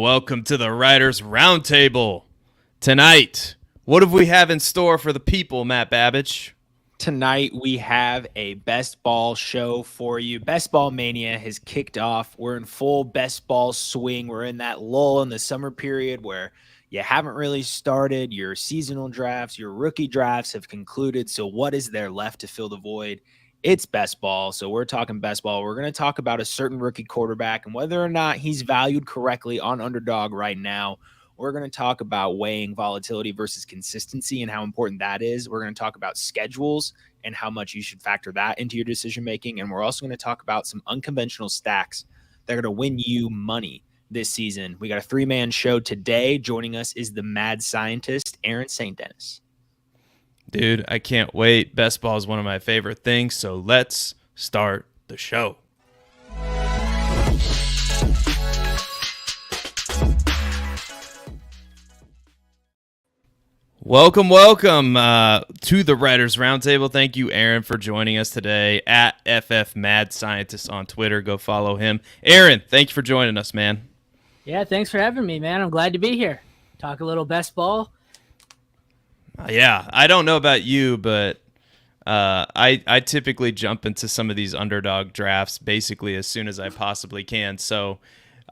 welcome to the Writers Roundtable. Tonight, what do we have in store for the people, Matt Babbage? Tonight, we have a best ball show for you. Best Ball Mania has kicked off. We're in full best ball swing. We're in that lull in the summer period where you haven't really started. Your seasonal drafts, your rookie drafts have concluded. So what is there left to fill the void? It's best ball. So we're talking best ball. We're going to talk about a certain rookie quarterback and whether or not he's valued correctly on Underdog right now. We're going to talk about weighing volatility versus consistency and how important that is. We're going to talk about schedules and how much you should factor that into your decision making. And we're also going to talk about some unconventional stacks that are going to win you money this season. We got a 3-man show today. Joining us is the mad scientist, Aaron St. Dennis. Dude, I can't wait. Best ball is one of my favorite things, so let's start the show. Welcome to the Writers Roundtable. Thank you, Aaron, for joining us today at FF Mad Scientist on Twitter. Go follow him. Aaron, thank you for joining us, man. Yeah, thanks for having me, man. I'm glad to be here. Talk a little best ball. Yeah, I don't know about you, but I typically jump into some of these underdog drafts basically as soon as I possibly can. So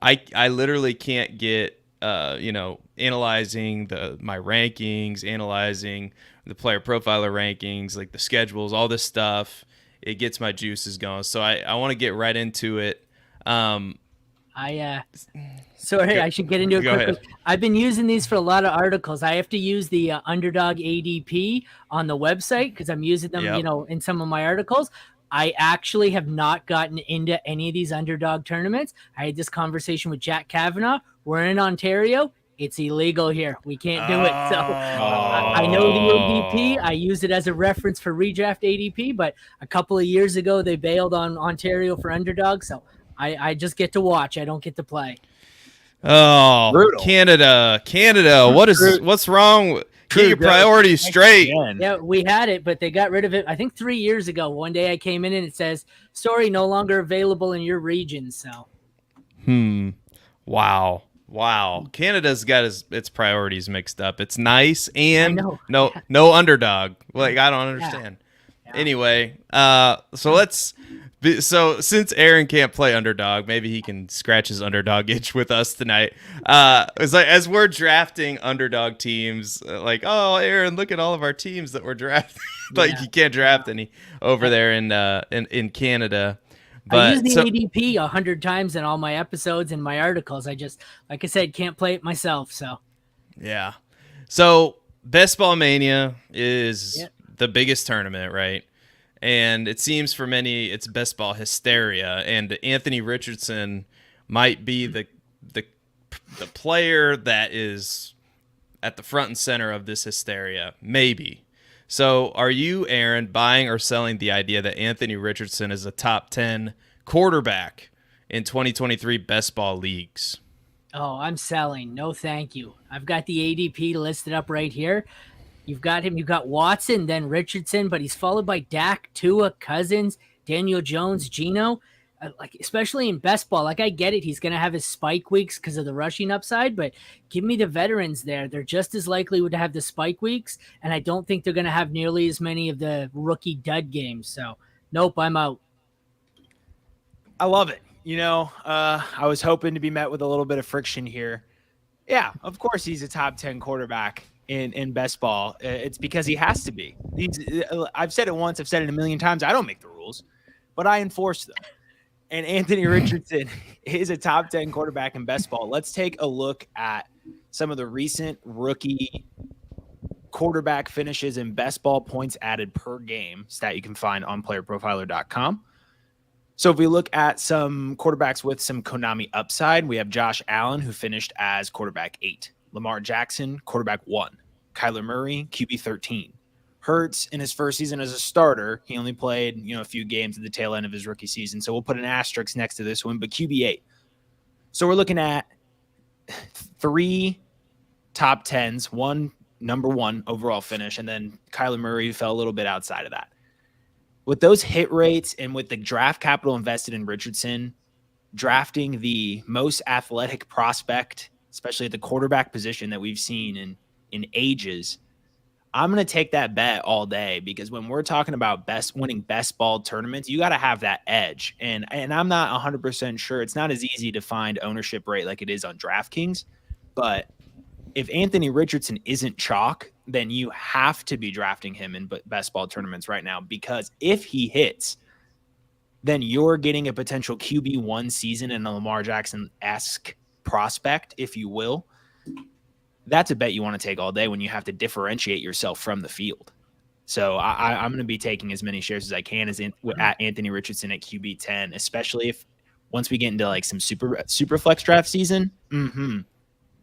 I literally can't get analyzing my rankings, analyzing the player profiler rankings, like the schedules, all this stuff. It gets my juices going. So I want to get right into it. I should get into it quickly. I've been using these for a lot of articles. I have to use the Underdog ADP on the website because I'm using them, in some of my articles. I actually have not gotten into any of these Underdog tournaments. I had this conversation with Jack Kavanaugh. We're in Ontario. It's illegal here. We can't do it. So I know the ADP. I use it as a reference for redraft ADP, but a couple of years ago, they bailed on Ontario for Underdog. So I just get to watch. I don't get to play. Oh, brutal. Canada. What's wrong? Get your priorities straight. Yeah, we had it, but they got rid of it, I think 3 years ago. One day I came in and it says, sorry, no longer available in your region. So. Wow. Canada's got its priorities mixed up. It's nice and no underdog. Like, I don't understand. Yeah. Anyway, so since Aaron can't play underdog, maybe he can scratch his underdog itch with us tonight. It's like as we're drafting underdog teams, like, oh, Aaron, look at all of our teams that we're drafting. You can't draft any over there in Canada. But I use the ADP 100 times in all my episodes and my articles. I just, like I said, can't play it myself. So yeah. So Best Ball Mania is the biggest tournament, right? And it seems for many it's best ball hysteria, and Anthony Richardson might be the player that is at the front and center of this hysteria, maybe. So are you, Aaron, buying or selling the idea that Anthony Richardson is a top 10 quarterback in 2023 best ball leagues? Oh, I'm selling. No, thank you. I've got the ADP listed up right here. You've got him. You've got Watson, then Richardson, but he's followed by Dak, Tua, Cousins, Daniel Jones, Geno. Especially in best ball, I get it. He's going to have his spike weeks because of the rushing upside, but give me the veterans there. They're just as likely to have the spike weeks, and I don't think they're going to have nearly as many of the rookie dud games. So, nope, I'm out. I love it. I was hoping to be met with a little bit of friction here. Yeah, of course he's a top 10 quarterback in best ball. It's because he has to be. I've said it once. I've said it a million times. I don't make the rules, but I enforce them. And Anthony Richardson is a top 10 quarterback in best ball. Let's take a look at some of the recent rookie quarterback finishes in best ball points added per game stat you can find on playerprofiler.com. So if we look at some quarterbacks with some Konami upside, we have Josh Allen, who finished as quarterback 8. Lamar Jackson, quarterback 1. Kyler Murray, QB 13. Hurts, in his first season as a starter, he only played, a few games at the tail end of his rookie season. So we'll put an asterisk next to this one, but QB 8. So we're looking at 3 top 10s, 1 number 1 overall finish, and then Kyler Murray fell a little bit outside of that. With those hit rates and with the draft capital invested in Richardson, drafting the most athletic prospect especially at the quarterback position that we've seen in ages, I'm going to take that bet all day, because when we're talking about winning best ball tournaments, you got to have that edge. And I'm not 100% sure. It's not as easy to find ownership rate like it is on DraftKings. But if Anthony Richardson isn't chalk, then you have to be drafting him in best ball tournaments right now, because if he hits, then you're getting a potential QB1 season in a Lamar Jackson-esque prospect, if you will. That's a bet you want to take all day when you have to differentiate yourself from the field. So I'm going to be taking as many shares as I can at Anthony Richardson at QB 10, especially if once we get into like some super flex draft season,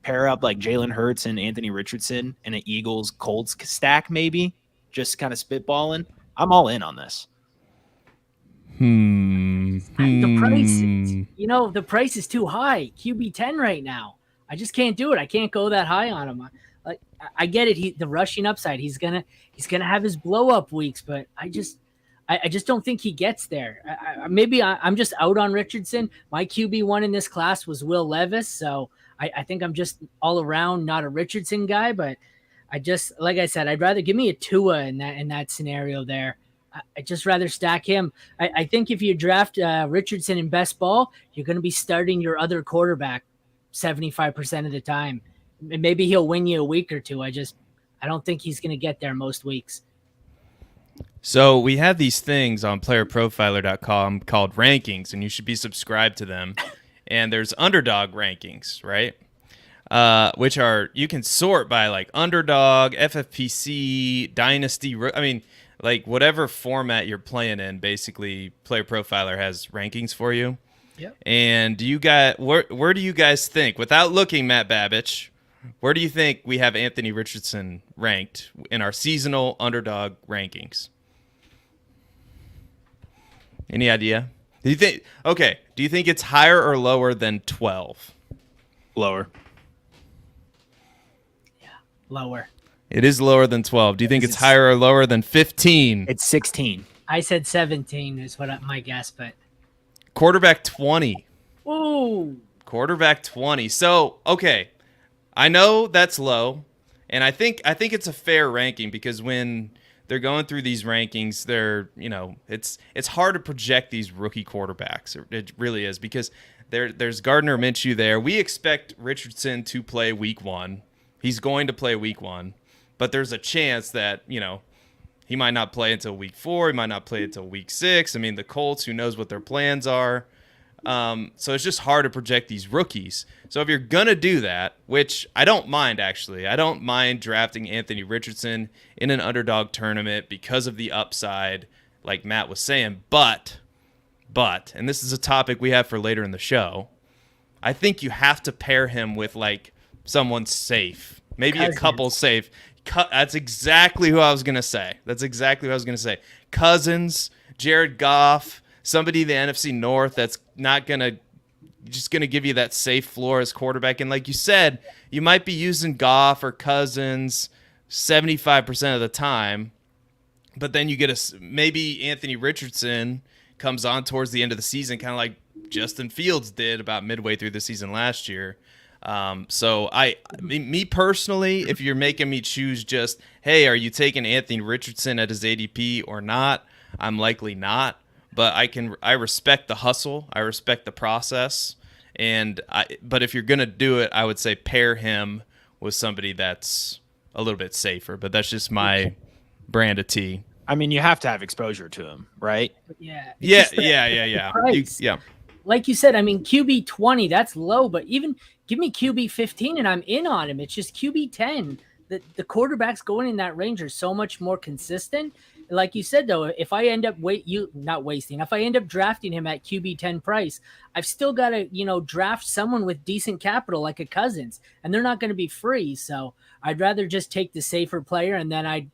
pair up like Jalen Hurts and Anthony Richardson in an Eagles Colts stack, maybe just kind of spitballing. I'm all in on this. The price, the price is too high. QB 10 right now. I just can't do it. I can't go that high on him. Like, I get it. The rushing upside, he's gonna have his blow up weeks, but I just don't think he gets there. Maybe I'm just out on Richardson. My QB1 in this class was Will Levis, so I think I'm just all around not a Richardson guy. But like I said, I'd rather give me a Tua in that scenario there. I just rather stack him. I think if you draft Richardson in best ball, you're going to be starting your other quarterback 75% of the time. Maybe he'll win you a week or two. I don't think he's going to get there most weeks. So we have these things on playerprofiler.com called rankings, and you should be subscribed to them. And there's underdog rankings, right? Which are, you can sort by like underdog, FFPC, dynasty. I mean, like whatever format you're playing in, basically Player Profiler has rankings for you. Yep. And where do you guys think, without looking, Matt Babich, where do you think we have Anthony Richardson ranked in our seasonal underdog rankings? Any idea? Do you think it's higher or lower than 12? Lower. Yeah, lower. It is lower than 12. Do you think it's higher or lower than 15? It's 16. I said 17 is what my guess, but quarterback 20. Ooh. Quarterback 20. So, okay. I know that's low, and I think it's a fair ranking, because when they're going through these rankings, it's hard to project these rookie quarterbacks. It really is, because there's Gardner Minshew there. We expect Richardson to play week 1. He's going to play week 1, but there's a chance that, he might not play until week 4. He might not play until week 6. I mean, the Colts, who knows what their plans are. So it's just hard to project these rookies. So if you're going to do that, which I don't mind, actually. I don't mind drafting Anthony Richardson in an underdog tournament because of the upside, like Matt was saying. But, and this is a topic we have for later in the show, I think you have to pair him with, like, someone safe. Maybe a couple safe. That's exactly who I was going to say. Cousins, Jared Goff, somebody in the NFC North that's not going to give you that safe floor as quarterback. And like you said, you might be using Goff or Cousins 75% of the time, but then you get maybe Anthony Richardson comes on towards the end of the season, kind of like Justin Fields did about midway through the season last year. So me personally, if you're making me choose just, hey, are you taking Anthony Richardson at his ADP or not? I'm likely not, but I respect the hustle. I respect the process. But if you're going to do it, I would say pair him with somebody that's a little bit safer, but that's just my brand of tea. I mean, you have to have exposure to him, right? Yeah. Yeah. Like you said, I mean, QB 20, that's low, but even give me QB 15 and I'm in on him. It's just QB 10. The quarterbacks going in that range are so much more consistent. Like you said, though, if I end up if I end up drafting him at QB 10 price, I've still got to, draft someone with decent capital like a Cousins, and they're not going to be free. So I'd rather just take the safer player, and then I'd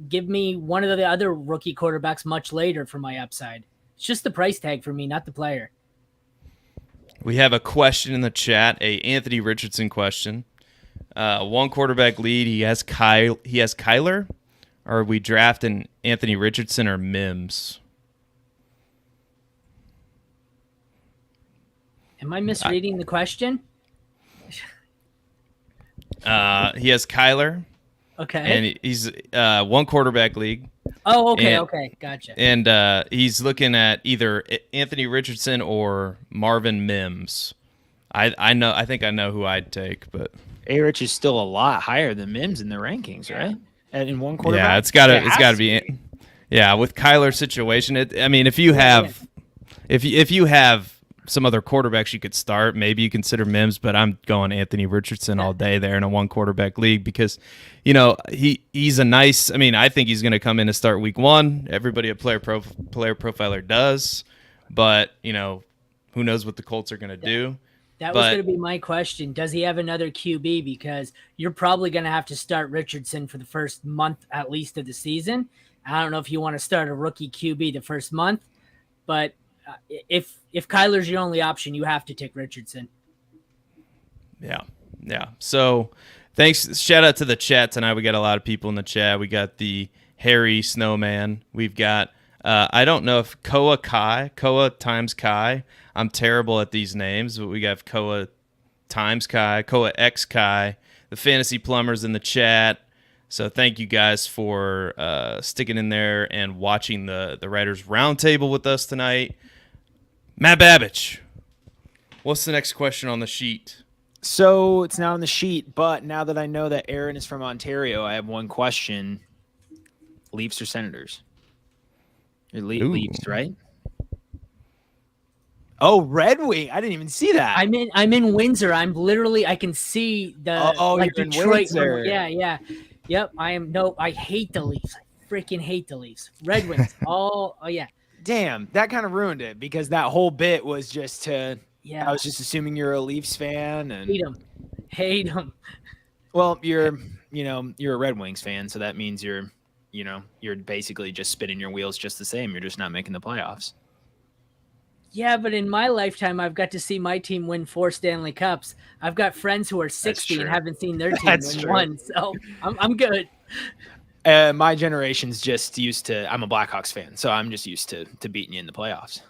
give me one of the other rookie quarterbacks much later for my upside. It's just the price tag for me, not the player. We have a question in the chat, a Anthony Richardson question. One quarterback lead. He has Kyler. Or are we drafting Anthony Richardson or Mims? Am I misreading the question? He has Kyler, Okay. and he's one quarterback league. Oh, okay, okay, gotcha. And he's looking at either Anthony Richardson or Marvin Mims. I think I know who I'd take, but A-Rich is still a lot higher than Mims in the rankings, right? And in one quarterback. Yeah, it's got to be. Yeah, with Kyler's situation, if you have if you have some other quarterbacks you could start, maybe you consider Mims, but I'm going Anthony Richardson all day there in a one quarterback league because, he's a nice. I think he's going to come in and start week 1. Everybody at Player Profiler does, but who knows what the Colts are going to do. That was going to be my question. Does he have another QB? Because you're probably going to have to start Richardson for the first month at least of the season. I don't know if you want to start a rookie QB the first month, but if Kyler's your only option, you have to take Richardson. Yeah. So thanks. Shout out to the chat tonight. We got a lot of people in the chat. We got the Harry Snowman. We've got I don't know if Koa times Kai. I'm terrible at these names, but we got Koa times Kai, Koa X Kai, the Fantasy Plumbers in the chat. So thank you guys for sticking in there and watching the Writers Roundtable with us tonight. Matt Babbage, what's the next question on the sheet? So it's not on the sheet, but now that I know that Aaron is from Ontario, I have one question. Leafs or Senators? Your Leafs, right? Oh, Red Wing. I didn't even see that. I'm in Windsor. I can see the you're Detroit. in Windsor. Yeah. Yep. I hate the Leafs. I freaking hate the Leafs. Red Wings. Oh yeah. Damn, that kind of ruined it because that whole bit was just to. Yeah. I was just assuming you're a Leafs fan and hate them. Well, you're a Red Wings fan, so that means you're basically just spinning your wheels just the same. You're just not making the playoffs. Yeah, but in my lifetime, I've got to see my team win 4 Stanley Cups. I've got friends who are 60 and haven't seen their team win one, so I'm good. My generation's just used to. I'm a Blackhawks fan, so I'm just used to beating you in the playoffs.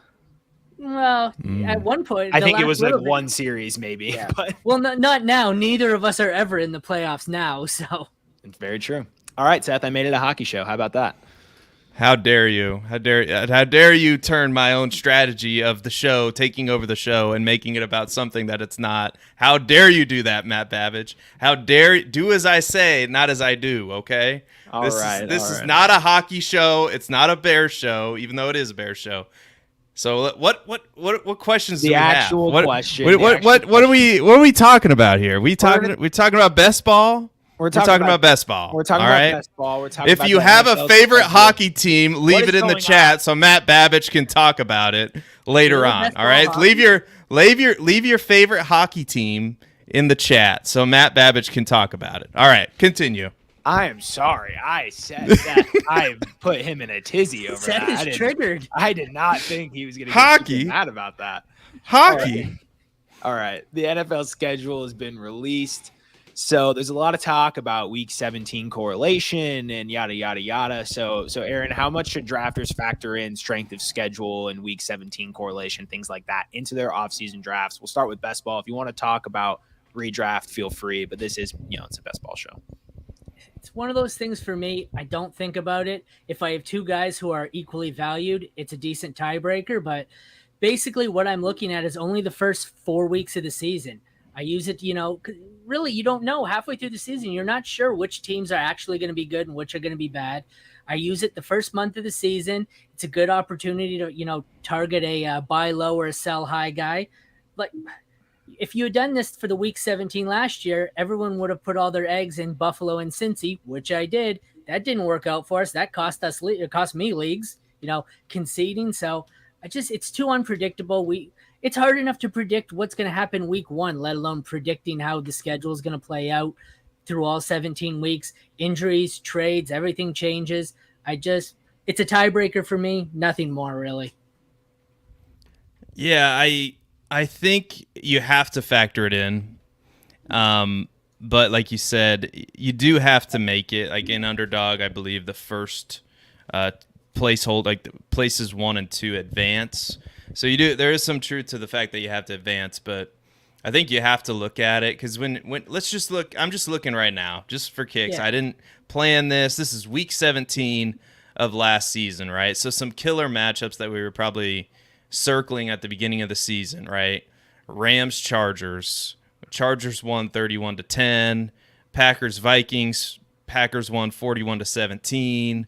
Well, at one point, I think it was like one series, maybe. Yeah. But well, not now. Neither of us are ever in the playoffs now, so it's very true. All right, Seth, I made it a hockey show. How about that? How dare you? How dare you turn my own strategy of the show, taking over the show and making it about something that it's not? How dare you do that, Matt Babbage? How dare you do as I say, not as I do, okay? This is not a hockey show. It's not a bear show, even though it is a bear show. So what questions do we have? Question. What are we talking about here? We talking about best ball? We're talking about best ball. We're talking about best ball. We're talking if about you have a favorite hockey team, leave it in the chat so Matt Babbage can talk about it later on. All right, leave your favorite hockey team in the chat so Matt Babbage can talk about it. All right, continue. I am sorry. I said that. I put him in a tizzy over that. Seth is triggered. I did not think he was going to get mad about that. Hockey. All right. The NFL schedule has been released. So there's a lot of talk about week 17 correlation and yada, yada, yada. So Aaron, how much should drafters factor in strength of schedule and week 17 correlation, things like that into their offseason drafts? We'll start with best ball. If you want to talk about redraft, feel free, but this is, it's a best ball show. It's one of those things for me. I don't think about it. If I have 2 guys who are equally valued, it's a decent tiebreaker, but basically what I'm looking at is only the first 4 weeks of the season. I use it, really, you don't know. Halfway through the season, you're not sure which teams are actually going to be good and which are going to be bad. I use it the first month of the season. It's a good opportunity to, target a buy low or a sell high guy. But if you had done this for the week 17 last year, everyone would have put all their eggs in Buffalo and Cincy, which I did. That didn't work out for us. That cost me leagues, conceding. So it's too unpredictable. It's hard enough to predict what's going to happen week 1, let alone predicting how the schedule is going to play out through all 17 weeks. Injuries, trades, everything changes. It's a tiebreaker for me. Nothing more, really. Yeah, I think you have to factor it in. But like you said, you do have to make it. Like in Underdog, I believe the first placehold, like the places 1 and 2 advance. So there is some truth to the fact that you have to advance, but I think you have to look at it because when let's just look. I'm just looking right now, just for kicks. Yeah. I didn't plan this. This is week 17 of last season, right? So some killer matchups that we were probably circling at the beginning of the season, right? Rams Chargers. Chargers won 31-10. Packers Vikings. Packers won 41-17.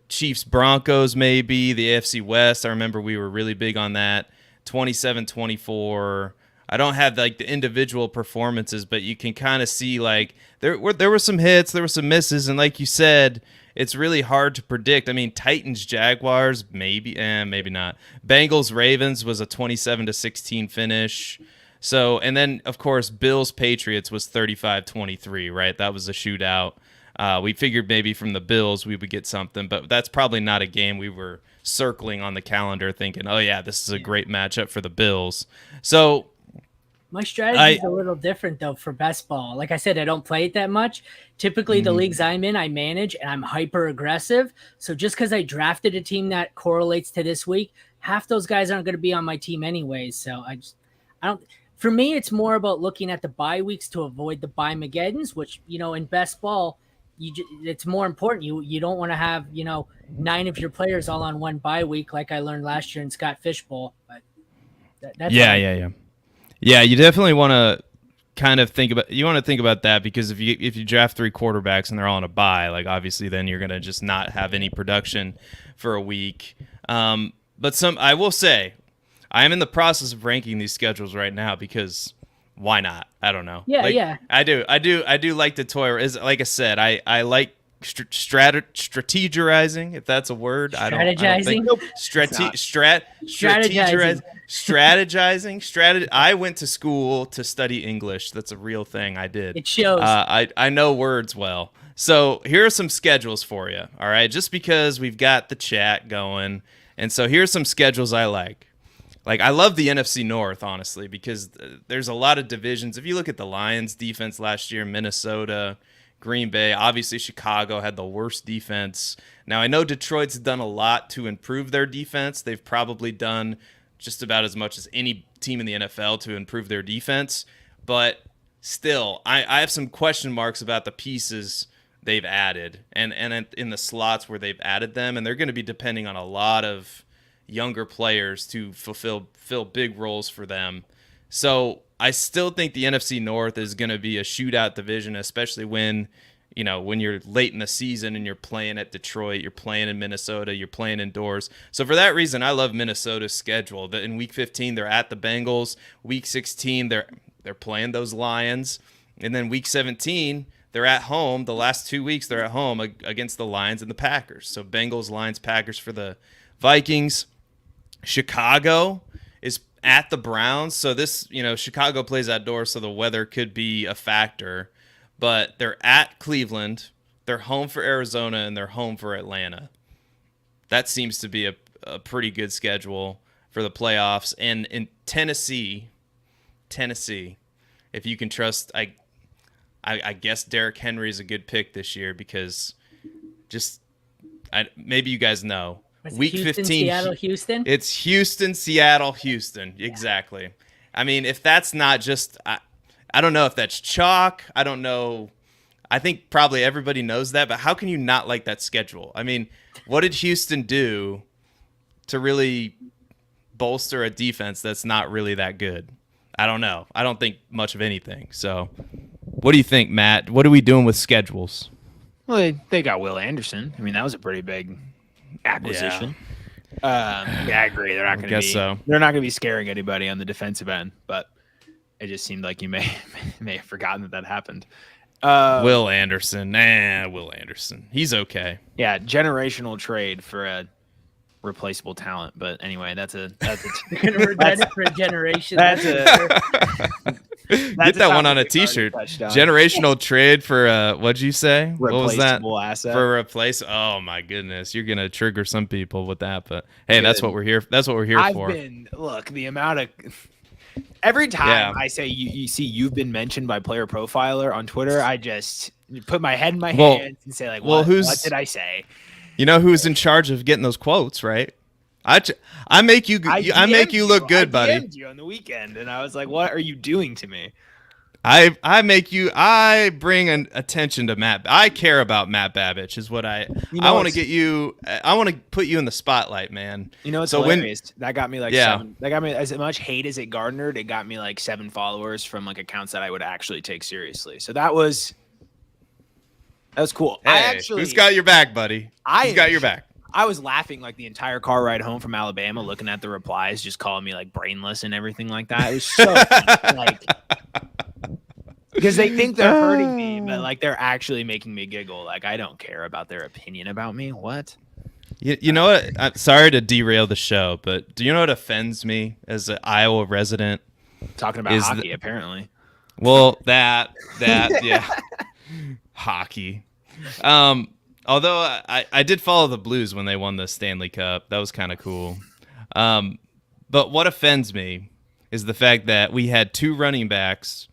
Chiefs Broncos, maybe the AFC West. I remember we were really big on that. 27-24. I don't have like the individual performances, but you can kind of see like there were some hits, there were some misses, and like you said, it's really hard to predict. I mean, Titans Jaguars, maybe not. Bengals Ravens was a 27-16 finish. So, and then of course Bills Patriots was 35-23, right? That was a shootout. We figured maybe from the Bills we would get something, but that's probably not a game we were circling on the calendar thinking, oh yeah, this is a great matchup for the Bills. So my strategy is a little different though for best ball. Like I said, I don't play it that much. Typically the leagues I'm in, I manage and I'm hyper aggressive. So just because I drafted a team that correlates to this week, half those guys aren't going to be on my team anyways. So I don't, for me, it's more about looking at the bye weeks to avoid the bye Mageddons, which, in best ball, it's more important. You don't want to have, 9 of your players all on one bye week, like I learned last year in Scott Fishbowl. But that's Yeah, you definitely want to kind of think about that because if you draft 3 quarterbacks and they're all on a bye, like obviously then you're going to just not have any production for a week. But I will say I am in the process of ranking these schedules right now because why not? I don't know. Yeah. I do like the toy. Like I said, I like strategizing, if that's a word. Strategizing. Strategizing. I went to school to study English. That's a real thing I did. It shows. I know words well. So here are some schedules for you. All right, just because we've got the chat going, and so here's some schedules I like. Like, I love the NFC North, honestly, because there's a lot of divisions. If you look at the Lions' defense last year, Minnesota, Green Bay, obviously Chicago had the worst defense. Now, I know Detroit's done a lot to improve their defense. They've probably done just about as much as any team in the NFL to improve their defense. But still, I have some question marks about the pieces they've added and in the slots where they've added them. And they're going to be depending on a lot of younger players to fill big roles for them. So I still think the NFC North is going to be a shootout division, especially when you're late in the season and you're playing at Detroit, you're playing in Minnesota, you're playing indoors. So for that reason, I love Minnesota's schedule. In Week 15, they're at the Bengals. Week 16, they're playing those Lions. And then Week 17, they're at home. The last 2 weeks, they're at home against the Lions and the Packers. So Bengals, Lions, Packers for the Vikings. Chicago is at the Browns. So this, Chicago plays outdoors, so the weather could be a factor. But they're at Cleveland, they're home for Arizona, and they're home for Atlanta. That seems to be a pretty good schedule for the playoffs. And in Tennessee, if you can trust, I guess Derrick Henry is a good pick this year because maybe you guys know. Week Houston, 15, Seattle, Houston. It's Houston, Seattle, Houston. Yeah. Exactly. I mean, if that's not just, I don't know if that's chalk. I don't know. I think probably everybody knows that, but how can you not like that schedule? I mean, what did Houston do to really bolster a defense that's not really that good? I don't know. I don't think much of anything. So what do you think, Matt? What are we doing with schedules? Well, they got Will Anderson. I mean, that was a pretty big acquisition. I agree. They're not going to be. So. They're not going to be scaring anybody on the defensive end. But it just seemed like you may have forgotten that happened. Will Anderson. Will Anderson. He's okay. Yeah, generational trade for a replaceable talent. But anyway, that's a for a generation. Get that one on a T-shirt. Generational trade for what'd you say? What was that? Asset. For a replace. Oh my goodness, you're gonna trigger some people with that. But hey, that's what we're here. That's what we're here for. Look, the amount of every time I say you see you've been mentioned by Player Profiler on Twitter, I just put my head in my hands and say like, what did I say? You know who's in charge of getting those quotes, right? I make you look good, buddy. I DM'd you on the weekend, and I was like, "What are you doing to me?" I bring an attention to Matt. I care about Matt Babich is what I want to get you. I want to put you in the spotlight, man. You know, it's hilarious. That got me seven. That got me as much hate as it garnered. It got me like 7 followers from like accounts that I would actually take seriously. So that was cool. Hey, who's got your back, buddy? Who's got your back? I was laughing like the entire car ride home from Alabama, looking at the replies, just calling me like brainless and everything like that. It was so like. Because they think they're hurting me, but like they're actually making me giggle. Like I don't care about their opinion about me. What? You know what? I'm sorry to derail the show, but do you know what offends me as an Iowa resident? Talking about hockey, apparently. Well, that yeah, hockey. Although I did follow the Blues when they won the Stanley Cup. That was kind of cool. But what offends me is the fact that we had 2 running backs,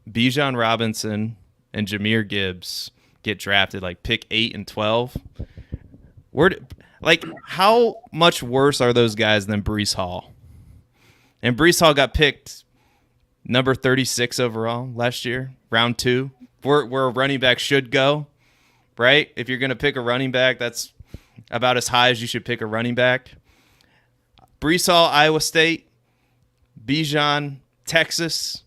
Bijan Robinson and Jahmyr Gibbs, get drafted like pick 8 and 12. How much worse are those guys than Breece Hall? And Breece Hall got picked number 36 overall last year, round 2, where a running back should go, right? If you're going to pick a running back, that's about as high as you should pick a running back. Breece Hall, Iowa State. Bijan, Texas.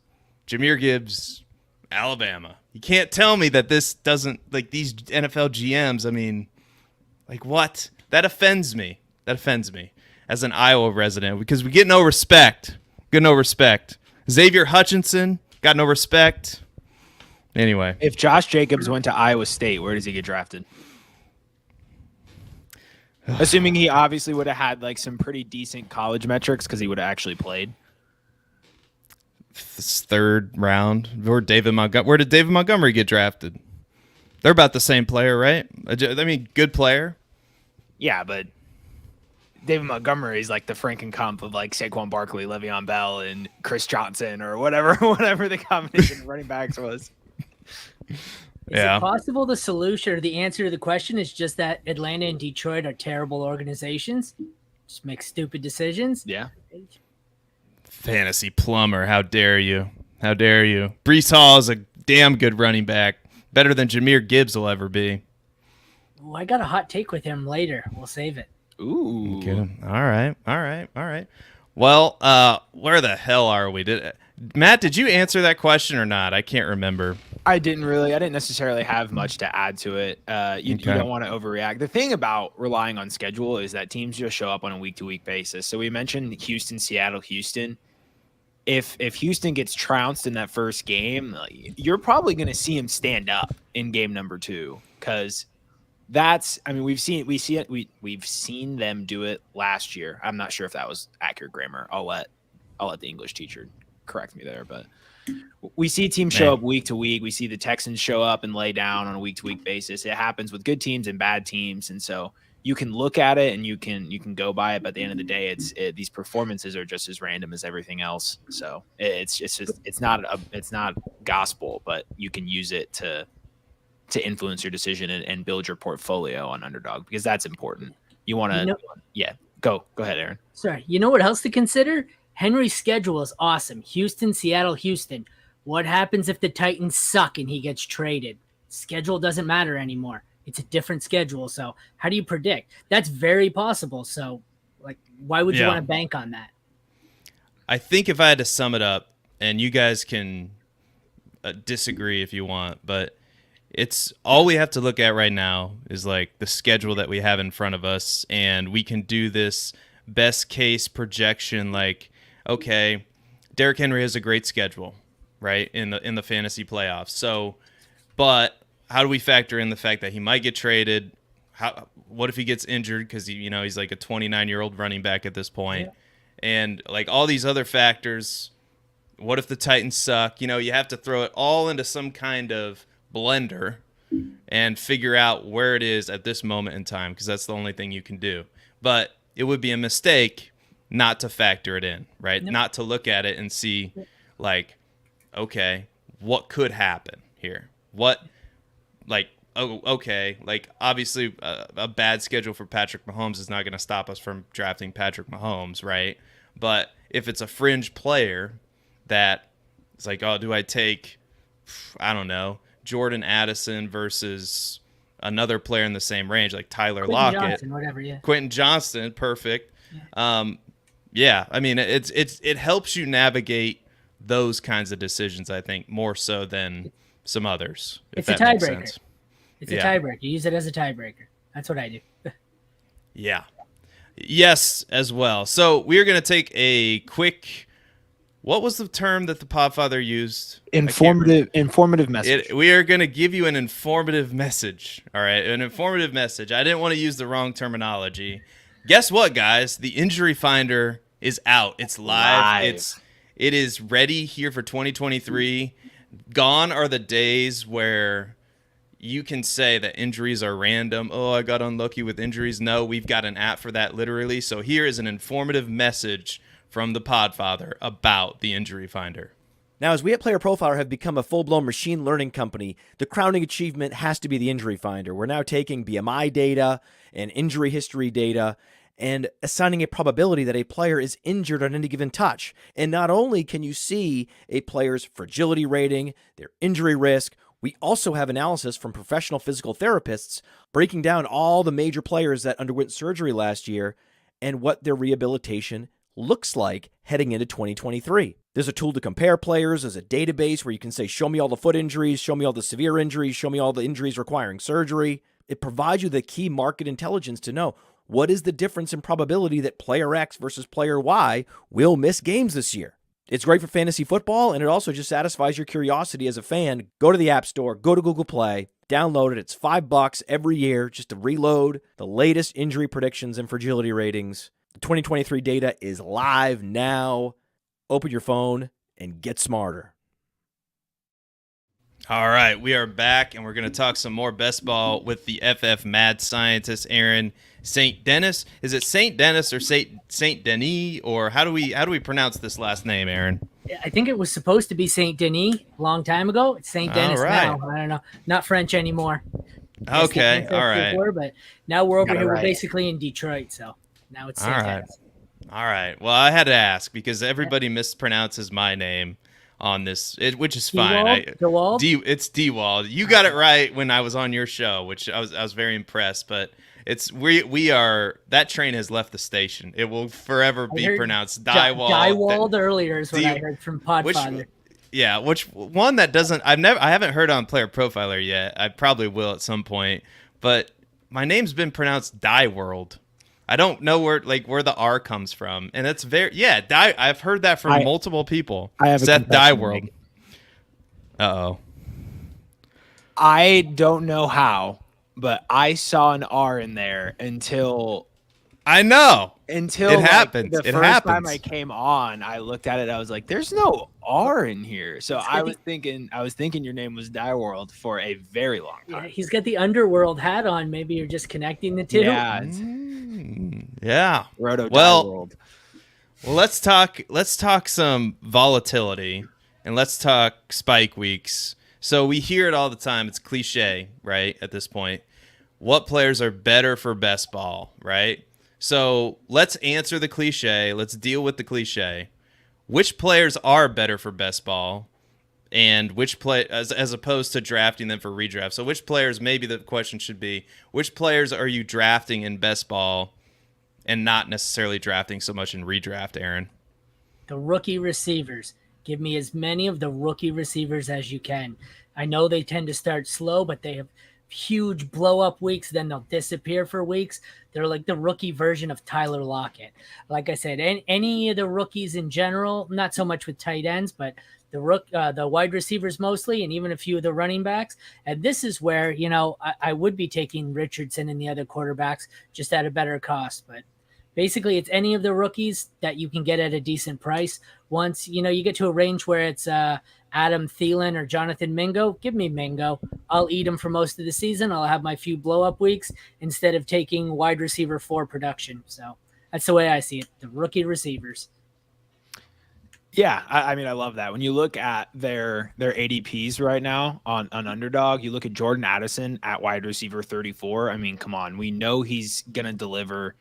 Jahmyr Gibbs, Alabama. You can't tell me that this doesn't, like, these NFL GMs, I mean, like, what? That offends me. As an Iowa resident, because we get no respect. Xavier Hutchinson got no respect. Anyway. If Josh Jacobs went to Iowa State, where does he get drafted? Assuming he obviously would have had, like, some pretty decent college metrics because he would have actually played. This 3rd round. Where did David Montgomery get drafted? They're about the same player, right? I mean, good player. Yeah, but David Montgomery is like the Frankenkamp of like Saquon Barkley, Le'Veon Bell, and Chris Johnson, or whatever the combination of running backs was. Is it possible the solution or the answer to the question is just that Atlanta and Detroit are terrible organizations? Just make stupid decisions? Yeah. Fantasy plumber, how dare you? Breece Hall is a damn good running back. Better than Jahmyr Gibbs will ever be. Well, I got a hot take with him later. We'll save it. Ooh. Okay. All right. Well, where the hell are we? Matt, did you answer that question or not? I can't remember. I didn't necessarily have much to add to it. You don't want to overreact. The thing about relying on schedule is that teams just show up on a week-to-week basis. So we mentioned Houston, Seattle, Houston. If Houston gets trounced in that first game, you're probably going to see him stand up in game number 2 because we've seen them do it last year. I'm not sure if that was accurate grammar. I'll let the English teacher correct me there, but we see teams show up week to week. We see the Texans show up and lay down on a week-to-week basis. It happens with good teams and bad teams, and so you can look at it and you can go by it. But at the end of the day, these performances are just as random as everything else. So it's not gospel, but you can use it to influence your decision and build your portfolio on underdog because that's important. You want to, go ahead, Aaron. Sorry. You know what else to consider? Henry's schedule is awesome. Houston, Seattle, Houston. What happens if the Titans suck and he gets traded? Schedule doesn't matter anymore. It's a different schedule. So how do you predict? That's very possible. So why would you want to bank on that? I think if I had to sum it up, and you guys can disagree if you want, but it's all we have to look at right now is like the schedule that we have in front of us, and we can do this best case projection. Like, okay, Derrick Henry has a great schedule, right, in the fantasy playoffs. So, but how do we factor in the fact that he might get traded? What if he gets injured because he's like a 29-year-old running back at this point, and like all these other factors. What if the Titans suck? You have to throw it all into some kind of blender and figure out where it is at this moment in time, because that's the only thing you can do. But it would be a mistake not to factor it in, right? Yep. Not to look at it and see, like, okay, what could happen here? What, like, oh, okay, like obviously a bad schedule for Patrick Mahomes is not going to stop us from drafting Patrick Mahomes, right? But if it's a fringe player that it's like, oh, do I take, I don't know, Jordan Addison versus another player in the same range, like Tyler Quentin Lockett, Johnson, whatever, yeah. Quentin Johnston, perfect. Yeah, I mean, it helps you navigate those kinds of decisions, I think, more so than some others. It's a tiebreaker. It's a tiebreaker. You use it as a tiebreaker. That's what I do. Yeah. Yes, as well. So we are going to take a quick. What was the term that the Podfather used? Informative message. We are going to give you an informative message. All right, an informative message. I didn't want to use the wrong terminology. Guess what, guys? The Injury Finder is out. It's live. It is ready here for 2023. Gone are the days where you can say that injuries are random. Oh, I got unlucky with injuries. No, we've got an app for that, literally. So here is an informative message from the Podfather about the Injury Finder. Now, as we at Player Profiler have become a full-blown machine learning company, the crowning achievement has to be the Injury Finder. We're now taking BMI data and injury history data and assigning a probability that a player is injured on any given touch. And not only can you see a player's fragility rating, their injury risk, we also have analysis from professional physical therapists breaking down all the major players that underwent surgery last year and what their rehabilitation looks like heading into 2023. There's a tool to compare players. There's a database where you can say, show me all the foot injuries, show me all the severe injuries, show me all the injuries requiring surgery. It provides you the key market intelligence to know what is the difference in probability that player X versus player Y will miss games this year. It's great for fantasy football, and it also just satisfies your curiosity as a fan. Go to the App Store, go to Google Play, download it. It's $5 every year just to reload the latest injury predictions and fragility ratings. The 2023 data is live now. Open your phone and get smarter. All right, we are back, and we're going to talk some more best ball with the FF mad scientist, Aaron St. Dennis. Is it St. Dennis or St. Denis, or how do we pronounce this last name, Aaron? I think it was supposed to be St. Denis a long time ago. It's St. Dennis now. I don't know. Not French anymore. Okay, all right. Before, but now we're over here. We're basically in Detroit, so now it's St. Dennis. All right. Well, I had to ask because everybody mispronounces my name on this, which is fine. DeWald? It's DeWald. You got it right when I was on your show, which I was very impressed. But we are, that train has left the station. It will forever be pronounced Dywald. Dywald earlier is what I heard from Podfather. Which one that doesn't? I haven't heard on Player Profiler yet. I probably will at some point. But my name's been pronounced Dieworld. I don't know where the R comes from, and it's I've heard that from multiple people. I have Seth Dieworld. Uh-oh. I don't know how, but I saw an R in there until I know. Until it happens. The first time I came on, I looked at it. I was like, "There's no R in here." So I was thinking your name was Dieworld for a very long time. Yeah, he's got the Underworld hat on. Maybe you're just connecting the two. Yeah. Yeah. Roto Dieworld. Well, let's talk some volatility and let's talk spike weeks. So we hear it all the time. It's cliche, right? At this point, what players are better for best ball, right? So let's answer the cliche. Let's deal with the cliche. Which players are better for best ball, and which as opposed to drafting them for redraft? So which players? Maybe the question should be: which players are you drafting in best ball, and not necessarily drafting so much in redraft, Aaron? The rookie receivers. Give me as many of the rookie receivers as you can. I know they tend to start slow, but they have huge blow up weeks, then they'll disappear for weeks. They're like the rookie version of Tyler Lockett. Like I said, any of the rookies in general, not so much with tight ends, but the wide receivers mostly, and even a few of the running backs. And this is where, I would be taking Richardson and the other quarterbacks just at a better cost. But basically, it's any of the rookies that you can get at a decent price. Once, you get to a range where it's Adam Thielen or Jonathan Mingo, give me Mingo. I'll eat him for most of the season. I'll have my few blow-up weeks instead of taking wide receiver 4 production. So that's the way I see it, the rookie receivers. Yeah, I mean, I love that. When you look at their ADPs right now on Underdog, you look at Jordan Addison at wide receiver 34. I mean, come on, we know he's gonna deliver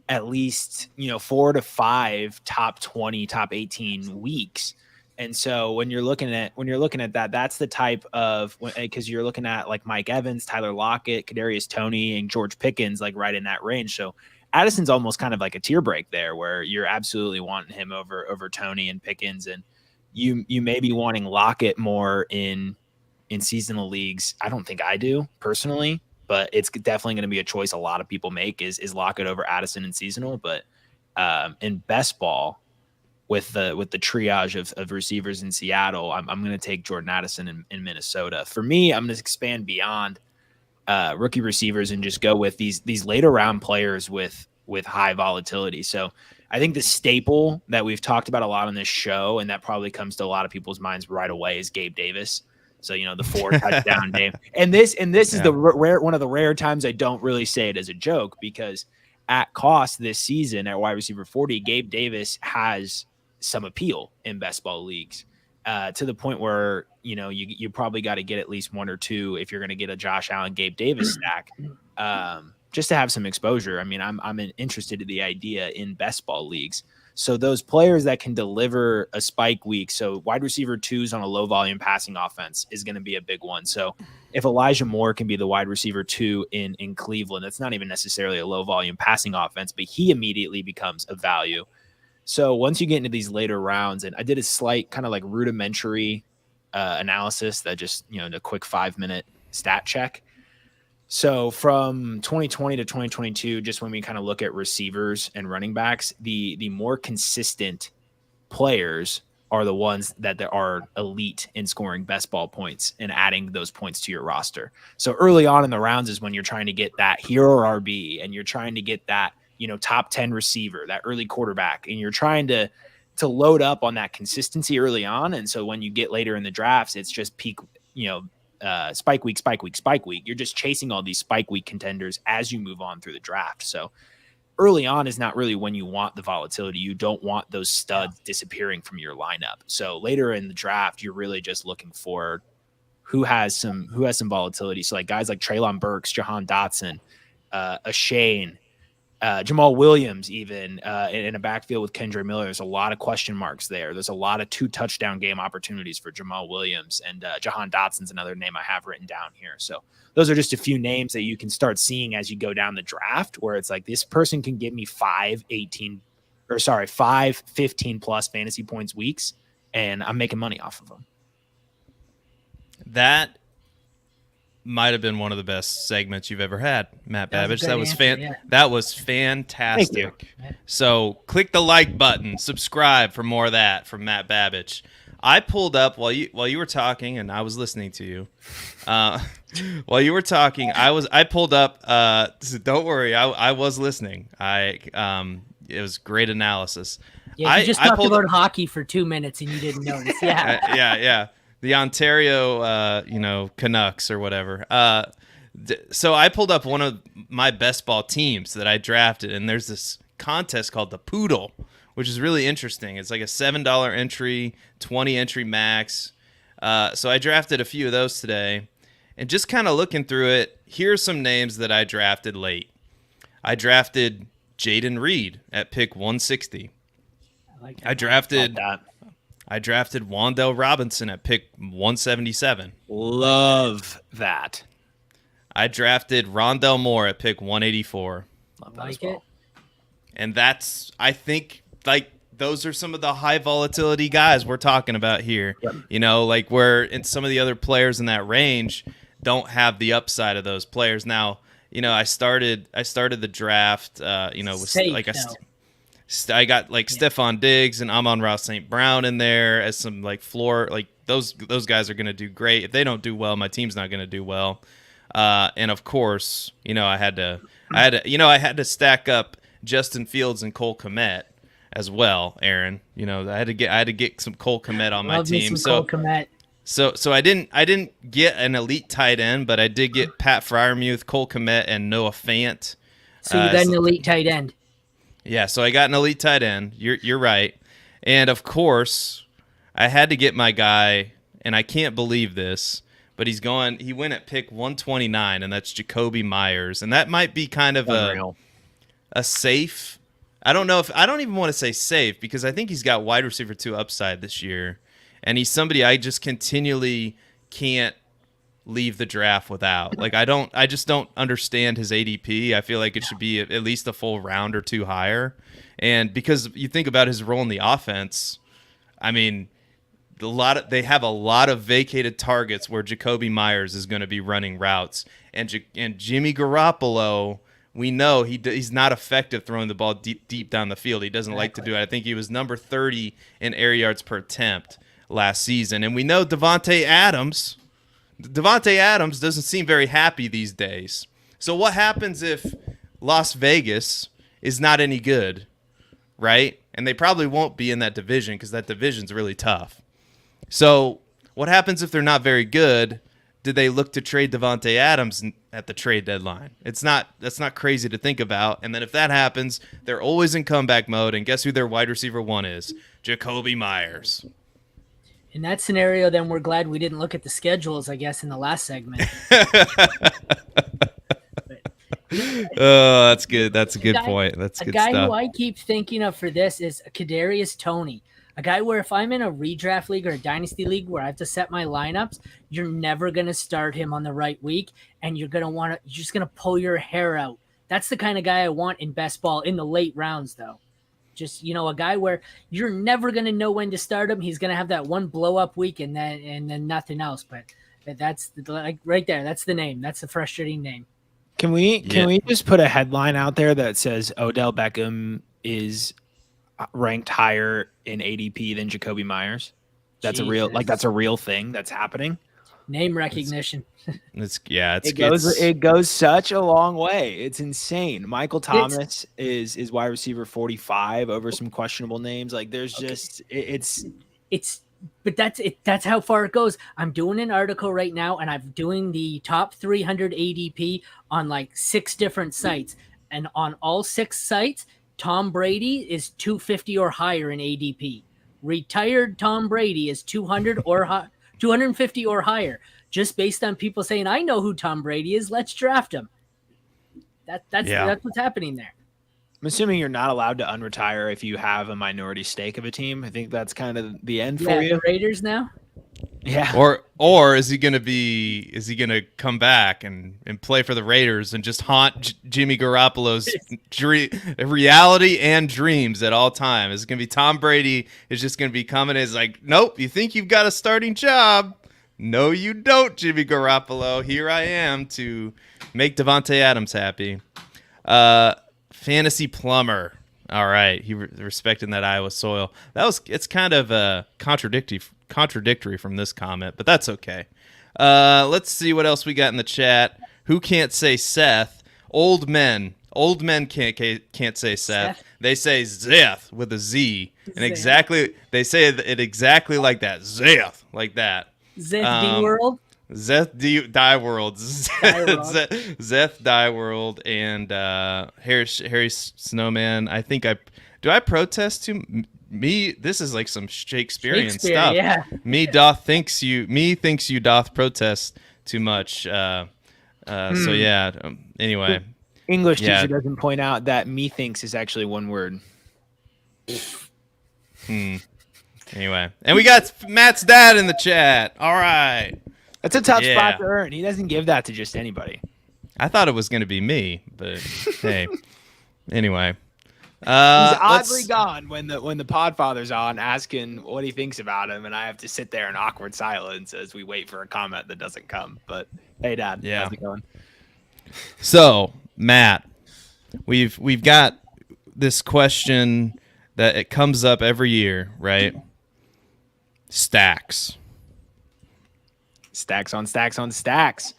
at least 4 to 5 top 20, top 18 weeks. And so when you're looking at that, that's the type of, because you're looking at like Mike Evans, Tyler Lockett, Kadarius Toney, and George Pickens, like right in that range. So Addison's almost kind of like a tier break there, where you're absolutely wanting him over Toney and Pickens, and you may be wanting Lockett more in seasonal leagues. I don't think I do personally, but it's definitely going to be a choice a lot of people make is Lockett over Addison in seasonal. But in best ball, with the triage of receivers in Seattle, I'm going to take Jordan Addison in Minnesota. For me, I'm going to expand beyond rookie receivers and just go with these later round players with high volatility. So I think the staple that we've talked about a lot on this show, and that probably comes to a lot of people's minds right away, is Gabe Davis. So, the 4 touchdown game. And this is the one of the rare times I don't really say it as a joke, because at cost this season at wide receiver 40, Gabe Davis has some appeal in best ball leagues, to the point where, you probably got to get at least 1 or 2 if you're going to get a Josh Allen, Gabe Davis stack, just to have some exposure. I mean, I'm interested in the idea in best ball leagues. So those players that can deliver a spike week, so wide receiver 2s on a low volume passing offense is going to be a big one. So if Elijah Moore can be the wide receiver 2 in Cleveland, that's not even necessarily a low volume passing offense, but he immediately becomes a value. So once you get into these later rounds, and I did a slight kind of like rudimentary analysis that just, a quick 5-minute stat check. So from 2020 to 2022, just when we kind of look at receivers and running backs, the more consistent players are the ones that are elite in scoring best ball points and adding those points to your roster. So early on in the rounds is when you're trying to get that hero RB, and you're trying to get that, top 10 receiver, that early quarterback, and you're trying to load up on that consistency early on. And so when you get later in the drafts, it's just peak, spike week. You're just chasing all these spike week contenders as you move on through the draft. So early on is not really when you want the volatility. You don't want those studs disappearing from your lineup. So later in the draft, you're really just looking for who has some volatility. So like guys like Treylon Burks, Jahan Dotson, Ashane, Jamal Williams, even in a backfield with Kendre Miller. There's a lot of question marks there. There's a lot of 2 touchdown game opportunities for Jamal Williams, and Jahan Dotson's another name I have written down here. So those are just a few names that you can start seeing as you go down the draft, where it's like, this person can give me 5 15 plus fantasy points weeks, and I'm making money off of them. That might have been one of the best segments you've ever had, Matt Babbage. That was fantastic. So click the like button, subscribe for more of that from Matt Babbage. I pulled up while you were talking, and I was listening to you. While you were talking, I pulled up. So don't worry, I was listening. It was great analysis. Yeah, you just talked about hockey for 2 minutes and you didn't notice. Yeah. Yeah. The Ontario, Canucks or whatever. So I pulled up one of my best ball teams that I drafted, and there's this contest called the Poodle, which is really interesting. It's like a $7 entry, 20 entry max. So I drafted a few of those today, and just kind of looking through it, here's some names that I drafted late. I drafted Jaden Reed at pick 160. I drafted Wan'Dale Robinson at pick 177. Love that. I drafted Rondale Moore at pick 184. Love that as well. And that's, I think, like, those are some of the high volatility guys we're talking about here. Yep. Where some of the other players in that range don't have the upside of those players. Now, I started the draft, with Safe, I got Stephon Diggs and Amon-Ra St. Brown in there as some floor, those guys are going to do great. If they don't do well, my team's not going to do well. And of course, I had to stack up Justin Fields and Cole Kmet as well, Aaron. I had to get some Cole Kmet on my team. Cole Kmet. So I didn't get an elite tight end, but I did get Pat Freiermuth, Cole Kmet, and Noah Fant. So you got an elite tight end. Yeah, so I got an elite tight end. You're right. And of course, I had to get my guy, and I can't believe this, but he went at pick 129, and that's Jacoby Myers. And that might be kind of a safe. I don't even want to say safe, because I think he's got wide receiver 2 upside this year. And he's somebody I just continually can't leave the draft without. Like, I just don't understand his ADP. I feel like it should be at least a full round or 2 higher. And because you think about his role in the offense, I mean, they have a lot of vacated targets where Jacoby Myers is going to be running routes, and Jimmy Garoppolo, we know he's not effective throwing the ball deep down the field. He doesn't like to do it. I think he was number 30 in air yards per attempt last season, and we know Davante Adams doesn't seem very happy these days. So what happens if Las Vegas is not any good, right? And they probably won't be in that division, because that division's really tough. So what happens if they're not very good? Do they look to trade Davante Adams at the trade deadline? That's not crazy to think about. And then if that happens, they're always in comeback mode. And guess who their wide receiver 1 is? Jacoby Myers. In that scenario, then we're glad we didn't look at the schedules, I guess, in the last segment. Oh, that's good. That's a good point. That's good stuff. A guy who I keep thinking of for this is Kadarius Toney. A guy where if I'm in a redraft league or a dynasty league where I have to set my lineups, you're never going to start him on the right week, and you're just going to pull your hair out. That's the kind of guy I want in best ball in the late rounds, though. Just, a guy where you're never going to know when to start him. He's going to have that one blow up week and then nothing else. But that's right there. That's the name. That's the frustrating name. Can we just put a headline out there that says Odell Beckham is ranked higher in ADP than Jacoby Myers? That's that's a real thing that's happening. Name recognition. It goes such a long way. It's insane. Michael Thomas is wide receiver 45 over some questionable names. Like, there's just but that's how far it goes. I'm doing an article right now, and I'm doing the top 300 ADP on like 6 different sites, and on all 6 sites, Tom Brady is 250 or higher in ADP. Retired Tom Brady is 250 or higher, just based on people saying, I know who Tom Brady is. Let's draft him. That's what's happening there. I'm assuming you're not allowed to unretire if you have a minority stake of a team. I think that's kind of the end for you. The Raiders now? Yeah. Or is he gonna come back and play for the Raiders and just haunt Jimmy Garoppolo's reality and dreams at all time? Is it gonna be Tom Brady is just gonna be coming as like, nope, you think you've got a starting job? No, you don't, Jimmy Garoppolo. Here I am to make Davante Adams happy. Fantasy Plumber. All right, he respecting that Iowa soil. It's kind of contradictory from this comment, but that's okay. Let's see what else we got in the chat. Who can't say Seth? Old men can't say Seth. They say Zeth with a Z, and they say it exactly like that. Zeth, like that. Zeth D World. Zeth Die World, Zeth Die World, and Harry Snowman. I protest to me. This is like some Shakespearean stuff. Yeah. Me thinks you doth protest too much. So yeah. Anyway, English teacher doesn't point out that methinks is actually one word. Anyway, and we got Matt's dad in the chat. All right. That's a tough spot to earn. He doesn't give that to just anybody. I thought it was going to be me, but hey. Anyway. He's oddly gone when the Podfather's on asking what he thinks about him, and I have to sit there in awkward silence as we wait for a comment that doesn't come. But hey, Dad, how's it going? So, Matt, we've got this question that it comes up every year, right? Stacks on stacks on stacks.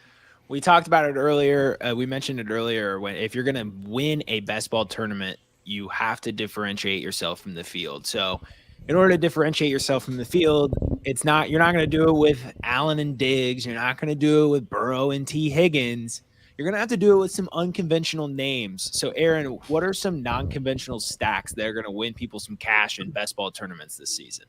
We talked about it earlier. We mentioned it earlier. If you're going to win a best ball tournament, you have to differentiate yourself from the field. So in order to differentiate yourself from the field, you're not going to do it with Allen and Diggs. You're not going to do it with Burrow and T. Higgins. you're going to have to do it with some unconventional names. So, Aaron, what are some non-conventional stacks that are going to win people some cash in best ball tournaments this season?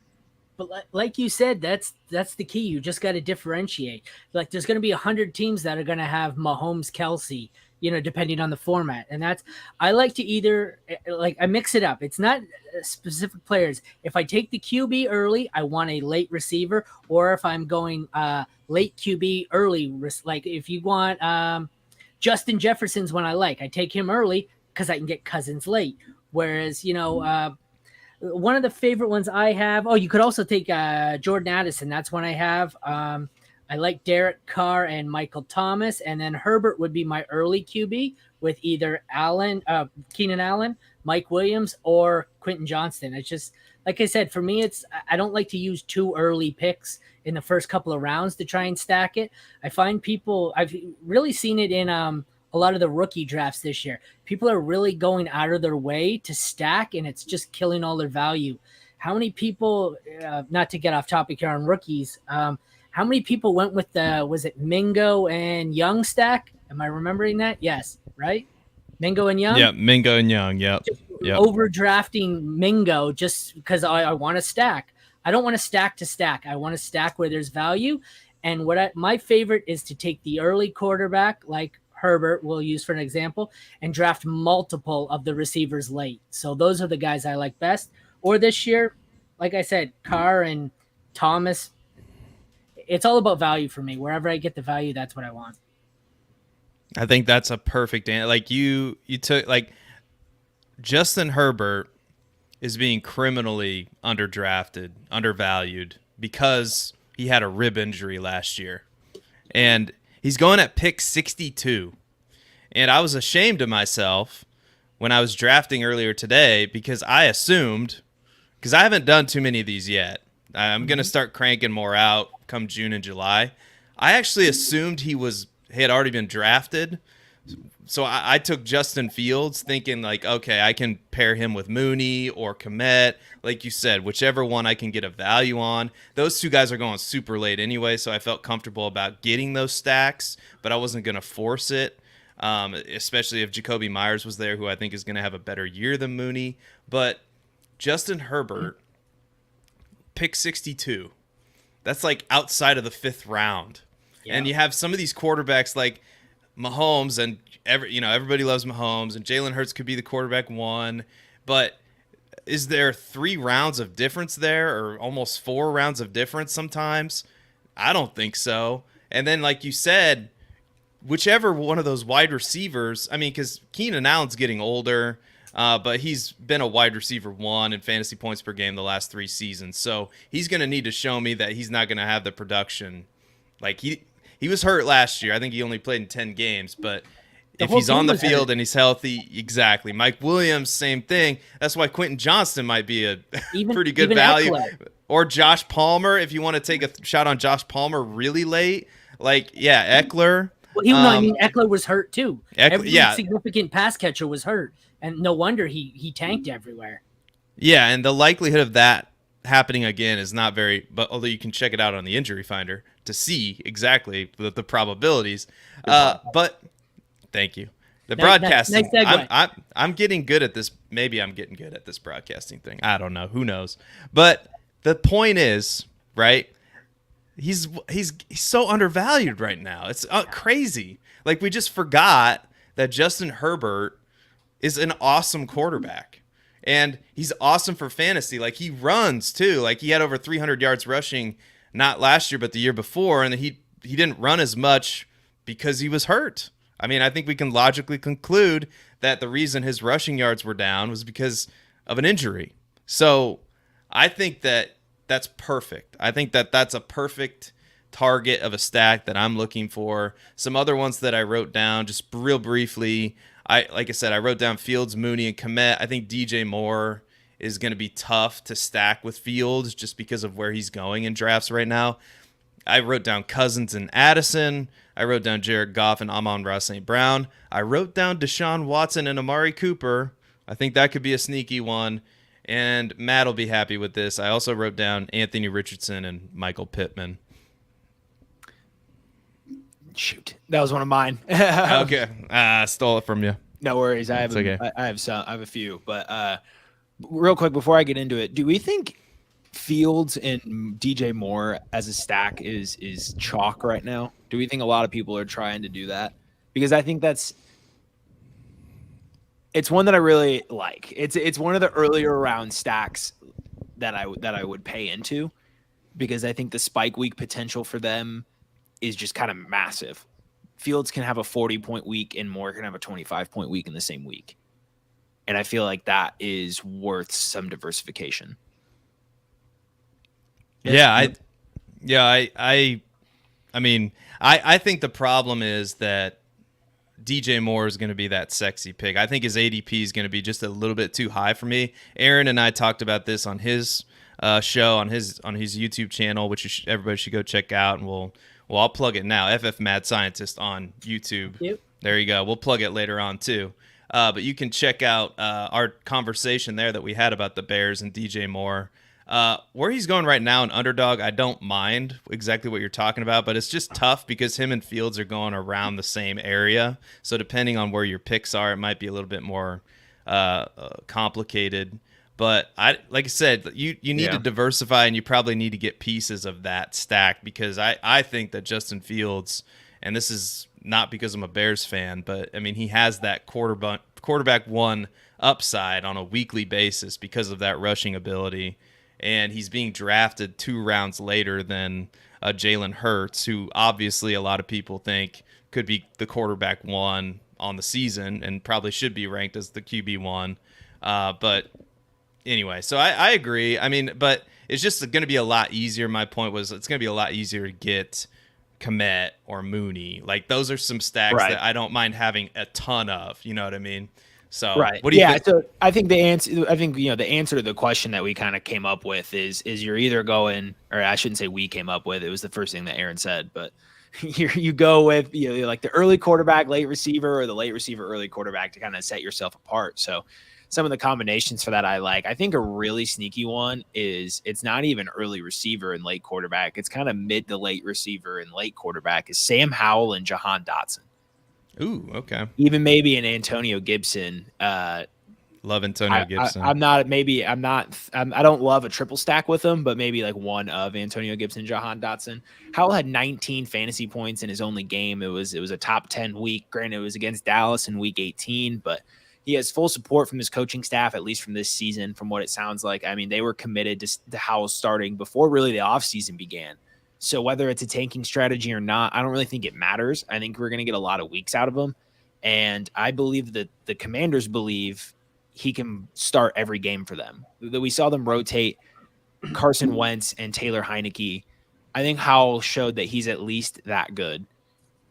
But like you said, that's the key. You just got to differentiate. Like there's going to be 100 teams that are going to have Mahomes, Kelsey, depending on the format. And I like to either I mix it up. It's not specific players. If I take the QB early, I want a late receiver, or if I'm going late QB early, like if you want Justin Jefferson's one I take him early because I can get Cousins late. Whereas, one of the favorite ones I have. Oh, you could also take Jordan Addison. That's one I have. I like Derek Carr and Michael Thomas, and then Herbert would be my early QB with either Keenan Allen, Mike Williams, or Quentin Johnston. It's just like I said, for me, I don't like to use too early picks in the first couple of rounds to try and stack it. I find I've really seen it in a lot of the rookie drafts this year. People are really going out of their way to stack, and it's just killing all their value. How many people, not to get off topic here on rookies, how many people went with was it Mingo and Young stack? Am I remembering that? Yes, right? Mingo and Young? Yeah, Mingo and Young, yep. Overdrafting Mingo just because I want to stack. I don't want to stack. I want to stack where there's value. And my favorite is to take the early quarterback, like Herbert we'll use for an example, and draft multiple of the receivers late. So those are the guys I like best. Or this year, like I said, Carr and Thomas. It's all about value for me. Wherever I get the value, that's what I want. I think that's a perfect answer. Like you took Justin Herbert is being criminally undervalued because he had a rib injury last year. And he's going at pick 62. And I was ashamed of myself when I was drafting earlier today because I assumed, because I haven't done too many of these yet. I'm going to start cranking more out come June and July. I actually assumed he had already been drafted. So I took Justin Fields thinking okay, I can pair him with Mooney or Kmet. Like you said, whichever one I can get a value on. Those two guys are going super late anyway, so I felt comfortable about getting those stacks, but I wasn't going to force it, especially if Jacoby Myers was there, who I think is going to have a better year than Mooney. But Justin Herbert, pick 62. That's outside of the 5th round. Yeah. And you have some of these quarterbacks like Mahomes, and everybody loves Mahomes, and Jalen Hurts could be the quarterback 1, but is there 3 rounds of difference there, or almost 4 rounds of difference sometimes? I don't think so. And then, like you said, whichever one of those wide receivers, because Keenan Allen's getting older, but he's been a wide receiver 1 in fantasy points per game the last 3 seasons, so he's going to need to show me that he's not going to have the production. He was hurt last year. I think he only played in 10 games, but if he's on the field and he's healthy, exactly. Mike Williams, same thing. That's why Quentin Johnston might be a pretty good value. Eckler. Or Josh Palmer, if you want to take a shot on Josh Palmer really late. Eckler. Well, Eckler was hurt too. Every significant pass catcher was hurt, and no wonder he tanked everywhere. Yeah, and the likelihood of that happening again is not very, but although you can check it out on the injury finder to see exactly the probabilities. But thank you. The broadcasting. Nice I'm getting good at this. Maybe I'm getting good at this broadcasting thing. I don't know. Who knows? But the point is, right? He's so undervalued right now. It's crazy. We just forgot that Justin Herbert is an awesome quarterback. And he's awesome for fantasy. He runs too. He had over 300 yards rushing, not last year, but the year before. And he didn't run as much because he was hurt. I think we can logically conclude that the reason his rushing yards were down was because of an injury. So I think that's perfect. I think that's a perfect target of a stack that I'm looking for. Some other ones that I wrote down just real briefly. Like I said, I wrote down Fields, Mooney, and Kmet. I think DJ Moore is going to be tough to stack with Fields just because of where he's going in drafts right now. I wrote down Cousins and Addison. I wrote down Jared Goff and Amon-Ra St. Brown. I wrote down Deshaun Watson and Amari Cooper. I think that could be a sneaky one. And Matt will be happy with this. I also wrote down Anthony Richardson and Michael Pittman. Shoot, that was one of mine. Okay, stole it from you. No worries. I have a few, but real quick before I get into it, do we think Fields and DJ Moore as a stack is chalk right now? Do we think a lot of people are trying to do that? Because I think it's one that I really like. It's one of the earlier round stacks that I would pay into, because I think the spike week potential for them is just kind of massive. Fields can have a 40-point week and Moore can have a 25-point week in the same week. And I feel like that is worth some diversification. I mean, I think the problem is that DJ Moore is going to be that sexy pick. I think his ADP is going to be just a little bit too high for me. Aaron and I talked about this on his show on his YouTube channel, which everybody should go check out, and I'll plug it now. FF Mad Scientist on YouTube. Yep. There you go. We'll plug it later on too. But you can check out our conversation there that we had about the Bears and DJ Moore. Where he's going right now in underdog, I don't mind exactly what you're talking about, but it's just tough because him and Fields are going around the same area. So depending on where your picks are, it might be a little bit more complicated. But like I said, you need to diversify, and you probably need to get pieces of that stack, because I think that Justin Fields, and this is not because I'm a Bears fan, but I mean, he has that quarterback one upside on a weekly basis because of that rushing ability. And he's being drafted 2 rounds later than Jalen Hurts, who obviously a lot of people think could be the quarterback one on the season and probably should be ranked as the QB one. But anyway, so I agree. I mean, but it's just going to be a lot easier. My point was it's going to be a lot easier to get Kmet or Mooney. Like, those are some stacks that I don't mind having a ton of. You know what I mean? So what do you think? So I think the answer to the question that we kind of came up with is you're either going, or I shouldn't say we came up with, it was the first thing that Aaron said, but you go with like the early quarterback, late receiver, or the late receiver, early quarterback to kind of set yourself apart. So some of the combinations for that I like. I think a really sneaky one is it's not even early receiver and late quarterback. It's kind of mid to late receiver and late quarterback is Sam Howell and Jahan Dotson. Ooh, okay. Even maybe an Antonio Gibson. Love Antonio Gibson. I don't love a triple stack with him, but maybe like one of Antonio Gibson, Jahan Dotson. Howell had 19 fantasy points in his only game. It was a top 10 week. Granted, it was against Dallas in week 18, but he has full support from his coaching staff, at least from this season, from what it sounds like. I mean, they were committed to Howell starting before really the offseason began. So whether it's a tanking strategy or not, I don't really think it matters. I think we're going to get a lot of weeks out of him. And I believe that the Commanders believe he can start every game for them. We saw them rotate Carson Wentz and Taylor Heineke. I think Howell showed that he's at least that good.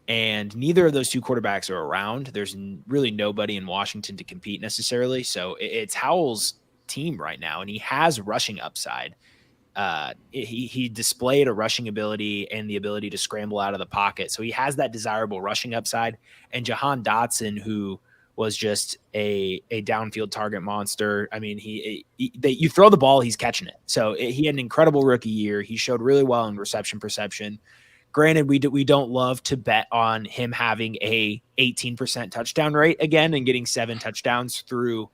And neither of those two quarterbacks are around. There's really nobody in Washington to compete necessarily. So it's Howell's team right now, and he has rushing upside. He displayed a rushing ability and the ability to scramble out of the pocket. So he has that desirable rushing upside. And Jahan Dotson, who was just a downfield target monster. I mean, you throw the ball, he's catching it. So he had an incredible rookie year. He showed really well in reception perception. Granted, we don't love to bet on him having a 18% touchdown rate again and getting 7 touchdowns through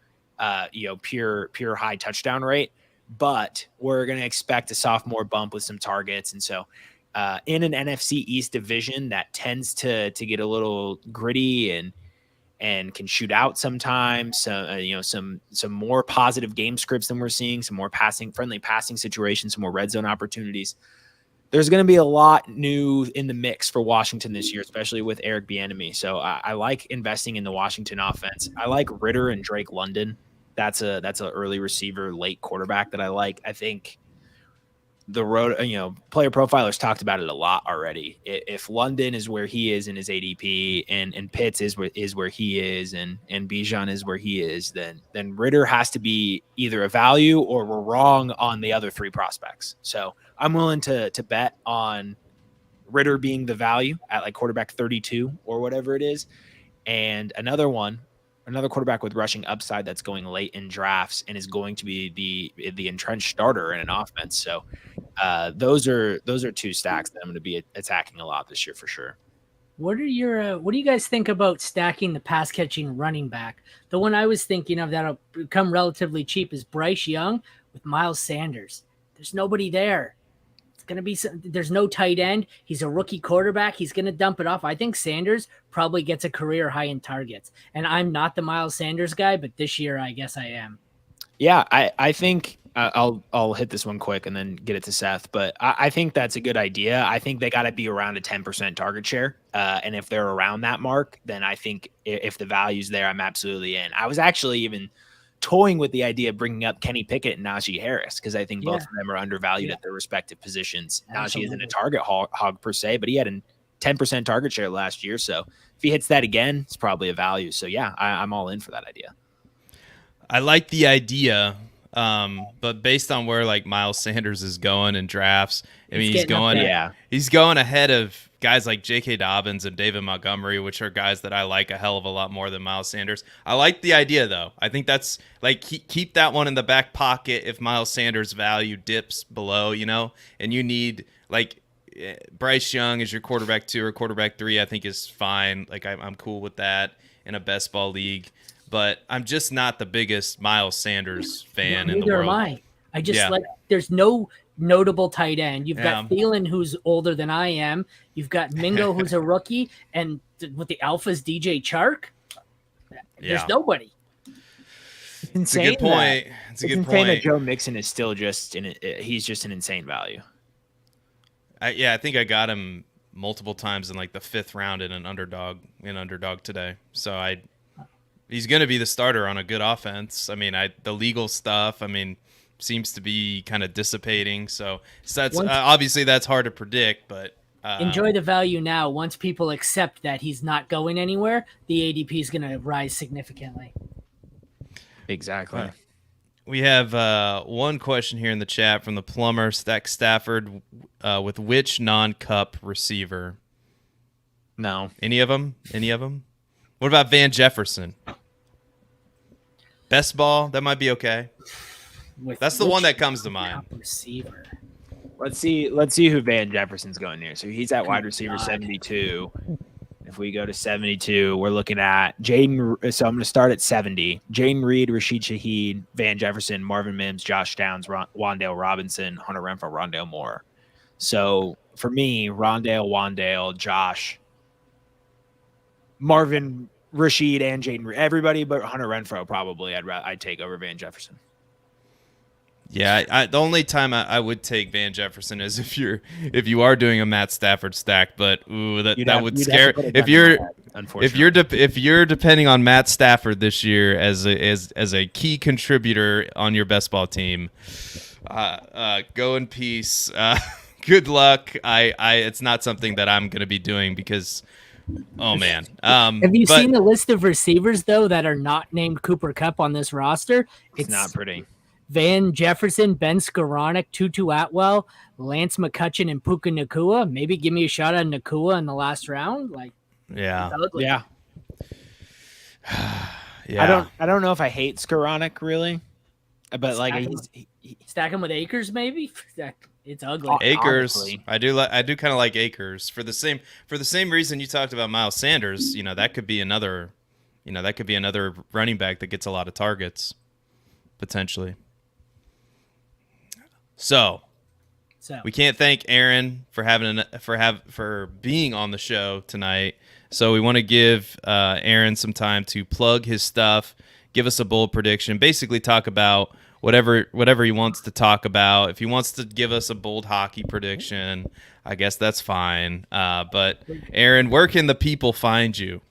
pure high touchdown rate. But we're going to expect a sophomore bump with some targets. And so in an NFC East division that tends to get a little gritty and can shoot out sometimes, some more positive game scripts than we're seeing, some more friendly passing situations, some more red zone opportunities. There's going to be a lot new in the mix for Washington this year, especially with Eric Bieniemy. So I like investing in the Washington offense. I like Ritter and Drake London. That's a early receiver, late quarterback that I like. I think the road, player profilers talked about it a lot already. If London is where he is in his ADP and Pitts is where he is and Bijan is where he is, then Ritter has to be either a value or we're wrong on the other 3 prospects. So I'm willing to bet on Ritter being the value at like quarterback 32 or whatever it is. And another quarterback with rushing upside that's going late in drafts and is going to be the entrenched starter in an offense. So those are 2 stacks that I'm going to be attacking a lot this year for sure. What do you guys think about stacking the pass catching running back? The one I was thinking of that'll come relatively cheap is Bryce Young with Miles Sanders. There's nobody there. It's going to be there's no tight end. He's a rookie quarterback. He's going to dump it off. I think Sanders probably gets a career high in targets. And I'm not the Miles Sanders guy, but this year I guess I am. Yeah, I think I'll hit this one quick and then get it to Seth. But I think that's a good idea. I think they got to be around a 10% target share. And if they're around that mark, then I think if the value's there, I'm absolutely in. I was actually even toying with the idea of bringing up Kenny Pickett and Najee Harris because I think both of them are undervalued at their respective positions. Najee isn't a target hog per se, but he had a 10% target share last year. So if he hits that again, it's probably a value. So yeah, I'm all in for that idea. I like the idea, but based on where like Miles Sanders is going in drafts, I mean he's going ahead of guys like J.K. Dobbins and David Montgomery, which are guys that I like a hell of a lot more than Miles Sanders. I like the idea though. I think that's like keep that one in the back pocket if Miles Sanders' value dips below, and you need like Bryce Young as your quarterback 2 or quarterback 3. I think is fine. Like I'm cool with that in a best ball league. But I'm just not the biggest Miles Sanders fan in the world. Neither am I. I just like there's no notable tight end. You've got Thielen, who's older than I am. You've got Mingo, who's a rookie, and with the alphas, DJ Chark. There's nobody. It's a good point. It's a good point. That Joe Mixon is still he's just an insane value. I think I got him multiple times in like the 5th round in underdog today. So he's going to be the starter on a good offense. I mean, the legal stuff, seems to be kind of dissipating. So that's obviously that's hard to predict, but enjoy the value now. Once people accept that he's not going anywhere, the ADP is going to rise significantly. Exactly. We have one question here in the chat from the plumber. Stack Stafford with which non-cup receiver? No. Any of them? What about Van Jefferson? Best ball, that might be okay. That's the one that comes to mind. Receiver. Let's see who Van Jefferson's going near. So he's at wide receiver 72. If we go to 72, we're looking at Jaden. So I'm going to start at 70. Jaden Reed, Rashid Shaheed, Van Jefferson, Marvin Mims, Josh Downs, Wan'Dale Robinson, Hunter Renfrow, Rondale Moore. So for me, Wan'Dale, Josh, Marvin, Rashid, and Jaden Reed. Everybody but Hunter Renfrow probably I'd take over Van Jefferson. Yeah, the only time I would take Van Jefferson is if you are doing a Matt Stafford stack, but that would scare if you're depending on Matt Stafford this year as a key contributor on your best ball team. Go in peace. Good luck. It's not something that I'm going to be doing because. Oh man! Have you seen the list of receivers though that are not named Cooper Kupp on this roster? It's not pretty. Van Jefferson, Ben Skoranek, Tutu Atwell, Lance McCutcheon, and Puka Nacua. Maybe give me a shot at Nacua in the last round. Yeah. I don't know if I hate Skoranek really, but stack him with Akers maybe. It's ugly. Akers, honestly. I do kind of like Akers for the same reason you talked about Miles Sanders. That could be another running back that gets a lot of targets potentially. So we can't thank Aaron for being on the show tonight. So we want to give Aaron some time to plug his stuff, give us a bold prediction, basically talk about whatever he wants to talk about. If he wants to give us a bold hockey prediction, I guess that's fine. But Aaron, where can the people find you?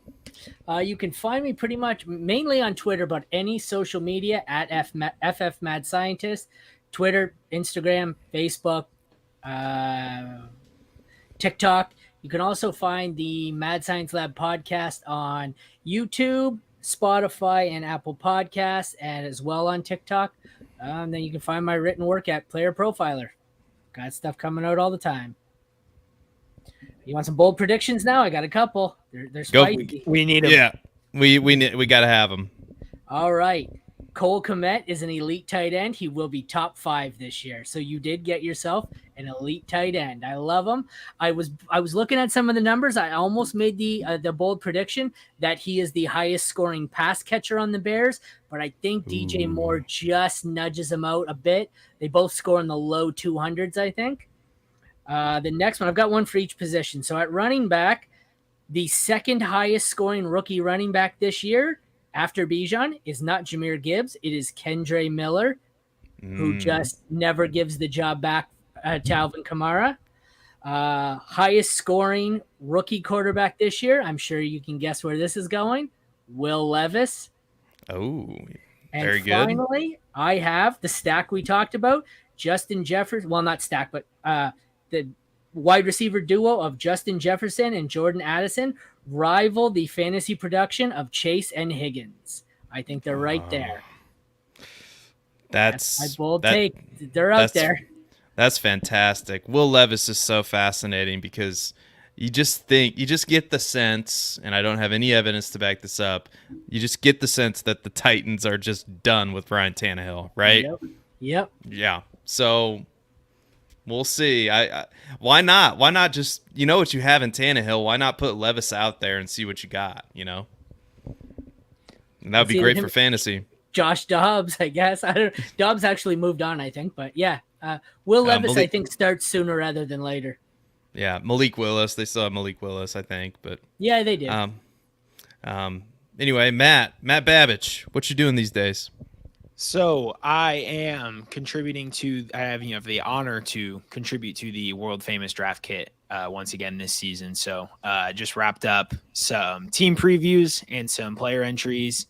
You can find me pretty much mainly on Twitter, but any social media at FF Mad Scientist, Twitter, Instagram, Facebook, TikTok. You can also find the Mad Science Lab podcast on YouTube, Spotify, and Apple Podcasts, and as well on TikTok. Then you can find my written work at Player Profiler. Got stuff coming out all the time. You want some bold predictions now? I got a couple. They're spicy. We need them. Yeah, we got to have them. All right. Cole Kmet is an elite tight end. He will be top 5 this year. So you did get yourself an elite tight end. I love him. I was looking at some of the numbers. I almost made the bold prediction that he is the highest scoring pass catcher on the Bears, but I think DJ Moore just nudges him out a bit. They both score in the low 200s, I think. The next one, I've got one for each position. So at running back, the second highest scoring rookie running back this year after Bijan is not Jahmyr Gibbs. It is Kendre Miller, who just never gives the job back to Alvin Kamara. Highest scoring rookie quarterback this year. I'm sure you can guess where this is going. Will Levis. Oh, and very good. Finally, I have the stack we talked about. Justin Jefferson. Well, not stack, but the wide receiver duo of Justin Jefferson and Jordan Addison rival the fantasy production of Chase and Higgins. I think they're right there. That's my bold take. They're out there. That's fantastic. Will Levis is so fascinating because you just get the sense, and I don't have any evidence to back this up, you just get the sense that the Titans are just done with Ryan Tannehill, right? Yep. Yeah. So we'll see. Why not? Why not just, you know what you have in Tannehill? Why not put Levis out there and see what you got, you know? And that would be great for fantasy. Josh Dobbs, I guess. Dobbs actually moved on, I think. But yeah, Will Levis, I think, starts sooner rather than later. Yeah, Malik Willis. They still have Malik Willis, I think. But yeah, they do. Anyway, Matt Babbage, what you doing these days? So I am contributing to. I have the honor to contribute to the world famous draft kit once again this season. So just wrapped up some team previews and some player entries,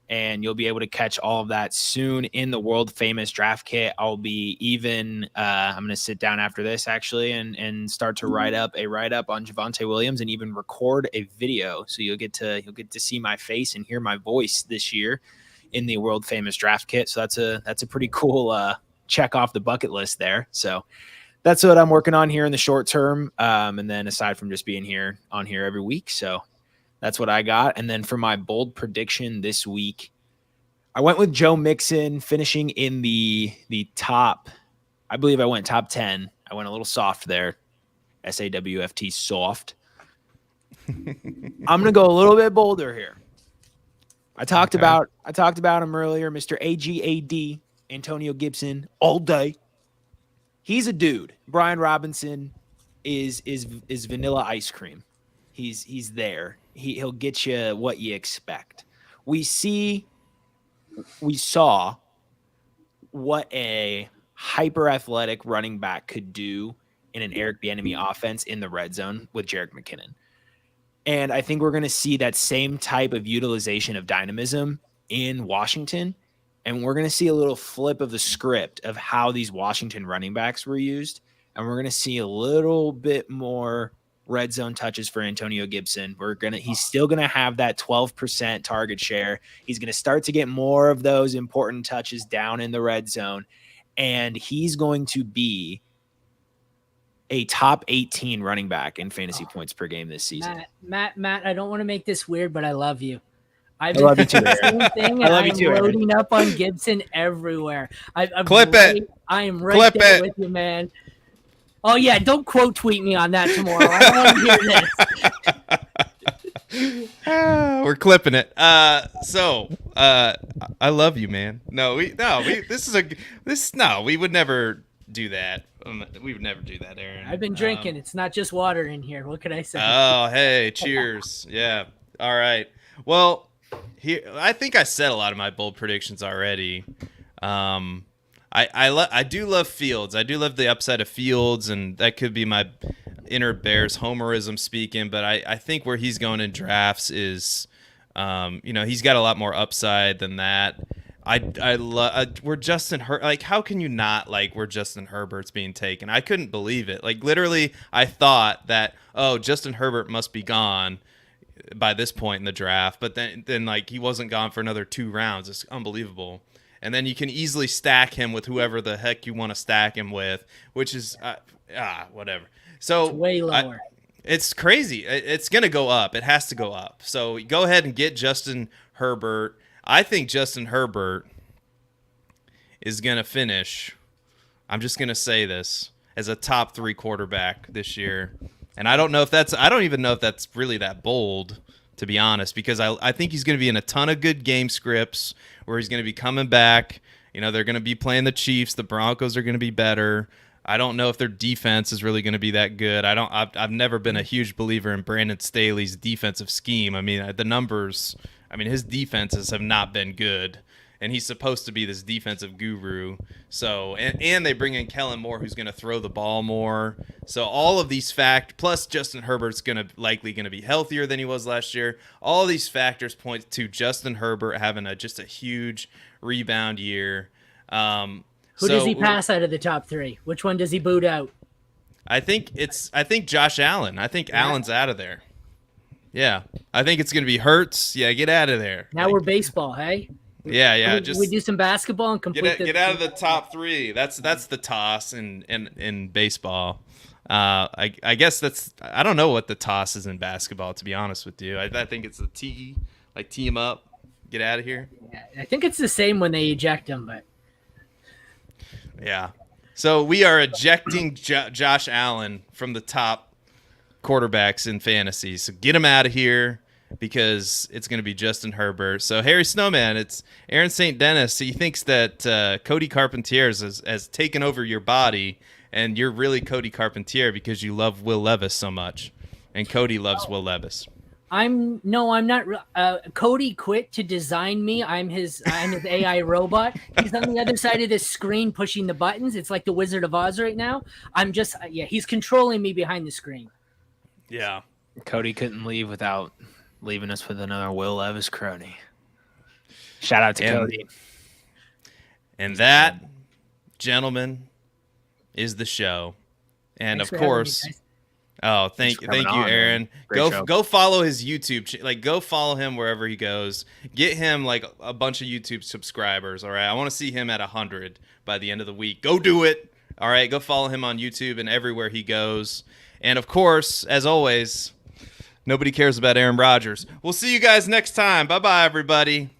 and you'll be able to catch all of that soon in the world famous draft kit. I'll be even. I'm going to sit down after this actually and start to write up on Javonte Williams and even record a video. So you'll get to see my face and hear my voice this year in the world famous draft kit. So that's a pretty cool check off the bucket list there. So that's what I'm working on here in the short term. And then aside from just being on here every week. So that's what I got. And then for my bold prediction this week, I went with Joe Mixon finishing in the top. I believe I went top 10. I went a little soft there. SAWFT soft. I'm going to go a little bit bolder here. I talked about him earlier, Mr. AGAD, Antonio Gibson, all day. He's a dude. Brian Robinson is vanilla ice cream. He's there. He'll get you what you expect. We saw what a hyper athletic running back could do in an Eric Bieniemy offense in the red zone with Jerick McKinnon. And I think we're going to see that same type of utilization of dynamism in Washington. And we're going to see a little flip of the script of how these Washington running backs were used. And we're going to see a little bit more red zone touches for Antonio Gibson. He's still going to have that 12% target share. He's going to start to get more of those important touches down in the red zone. And he's going to be a top 18 running back in fantasy points per game this season. Matt, I don't want to make this weird, but I love you. I love you too. The same thing, and I'm loading up on Gibson everywhere. Clip it. I am right there with you, man. Oh yeah, don't quote tweet me on that tomorrow. I don't want to hear this. We're clipping it. So I love you, man. We would never do that. We would never do that, Aaron. I've been drinking. It's not just water in here. What could I say? Oh, hey, cheers. Yeah. All right. Well, here I think I said a lot of my bold predictions already. I do love Fields. I do love the upside of Fields, and that could be my inner Bears homerism speaking. But I think where he's going in drafts is, he's got a lot more upside than that. I love where Justin Herbert. Like, how can you not like where Justin Herbert's being taken? I couldn't believe it. Like, literally, I thought that Justin Herbert must be gone by this point in the draft. But then like he wasn't gone for another 2 rounds. It's unbelievable. And then you can easily stack him with whoever the heck you want to stack him with, which is whatever. So it's way lower. It's crazy. It's gonna go up. It has to go up. So go ahead and get Justin Herbert. I think Justin Herbert is going to finish, I'm just going to say this, as a top 3 quarterback this year. And I don't even know if that's really that bold, to be honest, because I think he's going to be in a ton of good game scripts where he's going to be coming back. You know, they're going to be playing the Chiefs. The Broncos are going to be better. I don't know if their defense is really going to be that good. I've never been a huge believer in Brandon Staley's defensive scheme. I mean, the numbers, his defenses have not been good, and he's supposed to be this defensive guru. So, and they bring in Kellen Moore, who's going to throw the ball more. So all of these plus Justin Herbert's likely going to be healthier than he was last year. All of these factors point to Justin Herbert having just a huge rebound year. Who does he pass out of the top 3? Which one does he boot out? I think Josh Allen. I think Allen's out of there. Yeah. I think it's going to be Hurts. Yeah, get out of there. Now we're baseball, hey? Yeah. We do some basketball and complete get out of the top 3. That's the toss in baseball. I guess I don't know what the toss is in basketball, to be honest with you. I think it's the tee, like tee him up, get out of here. Yeah, I think it's the same when they eject him, but. Yeah. So we are ejecting Josh Allen from the top quarterbacks in fantasy. So get him out of here because it's going to be Justin Herbert. So Harry Snowman, it's Aaron St. Dennis. He thinks that Cody Carpentier has taken over your body, and you're really Cody Carpentier because you love Will Levis so much. And Cody loves Will Levis. I'm not. Cody quit to design me. I'm his AI robot. He's on the other side of this screen pushing the buttons. It's like the Wizard of Oz right now. He's controlling me behind the screen. Yeah. Cody couldn't leave without leaving us with another Will Levis crony. Shout out to Cody. And that, gentlemen, is the show. And Thanks of course. Oh, thank you, Aaron. Go follow his YouTube. Go follow him wherever he goes. Get him a bunch of YouTube subscribers. All right, I want to see him at 100 by the end of the week. Go do it. All right, go follow him on YouTube and everywhere he goes. And of course, as always, nobody cares about Aaron Rodgers. We'll see you guys next time. Bye-bye, everybody.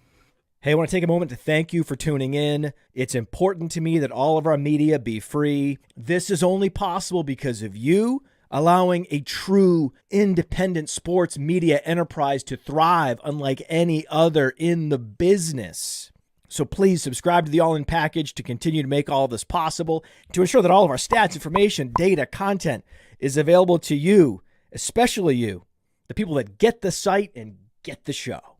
Hey, I want to take a moment to thank you for tuning in. It's important to me that all of our media be free. This is only possible because of you, allowing a true independent sports media enterprise to thrive unlike any other in the business. So please subscribe to the All In Package to continue to make all of this possible, to ensure that all of our stats, information, data, content is available to you, especially you, the people that get the site and get the show.